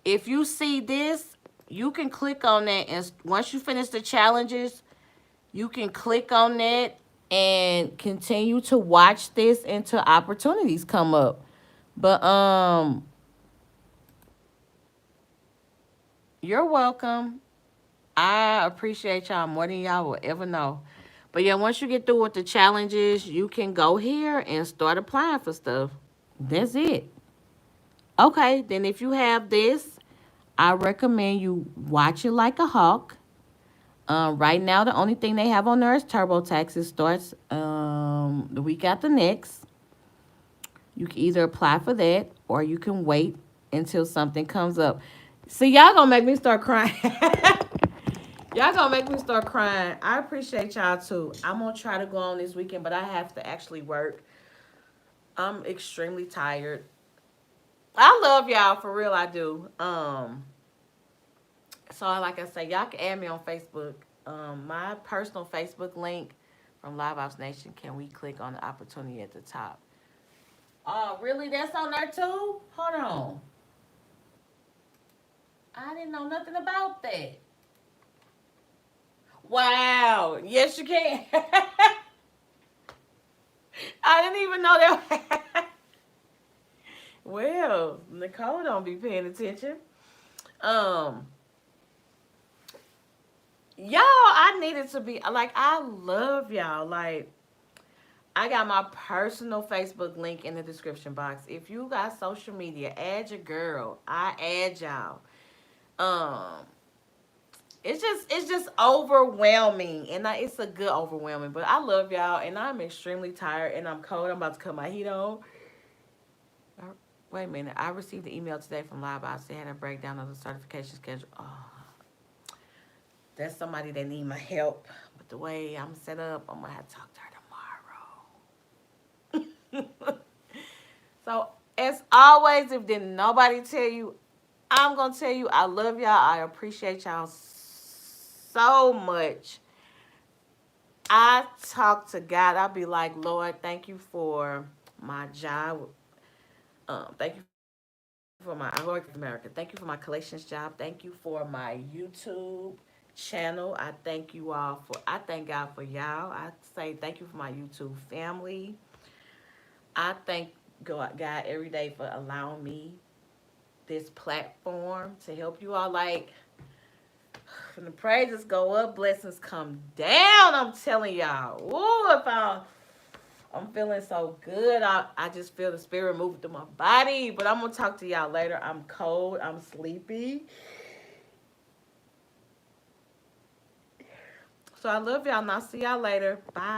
If you see this, you can click on that, and once you finish the challenges, you can click on that and continue to watch this until opportunities come up. But You're welcome. I appreciate y'all more than y'all will ever know. But yeah, once you get through with the challenges, you can go here and start applying for stuff. That's it. Okay, then if you have this, I recommend you watch it like a hawk. Right now, the only thing they have on there is TurboTax. It starts the week after next. You can either apply for that or you can wait until something comes up. See, y'all gonna make me start crying. Y'all gonna make me start crying. I appreciate y'all too. I'm gonna try to go on this weekend, but I have to actually work. I'm extremely tired. I love y'all for real. I do. So like I say, y'all can add me on Facebook. My personal Facebook link from Liveops Nation. Can we click on the opportunity at the top? Oh, really? That's on there too? Hold on. I didn't know nothing about that. Wow. Yes, you can. I didn't even know that. Well, Nicole don't be paying attention. Um, y'all, I needed to be like, I love y'all. Like, I got my personal Facebook link in the description box. If you got social media, add your girl. I add y'all. Um, it's just overwhelming, and it's a good overwhelming. But I love y'all, and I'm extremely tired, and I'm cold. I'm about to cut my heat on. Wait a minute. I received the email today from Liveops. They had a breakdown of the certification schedule. Oh, that's somebody that need my help. But the way I'm set up, I'm gonna have to talk to her tomorrow. So as always, if didn't nobody tell you, I'm gonna tell you I love y'all. I appreciate y'all so much. I talk to God. I'll be like, Lord, thank you for my job. Thank you for my I work for America. Thank you for my collections job. Thank you for my YouTube channel. I thank you all for I thank God for y'all. I say thank you for my YouTube family. I thank God every day for allowing me this platform to help you all. Like, when the praises go up, blessings come down. I'm telling y'all. Ooh, I'm feeling so good. I just feel the spirit moving through my body. But I'm gonna talk to y'all later. I'm cold. I'm sleepy. So I love y'all, and I'll see y'all later. Bye.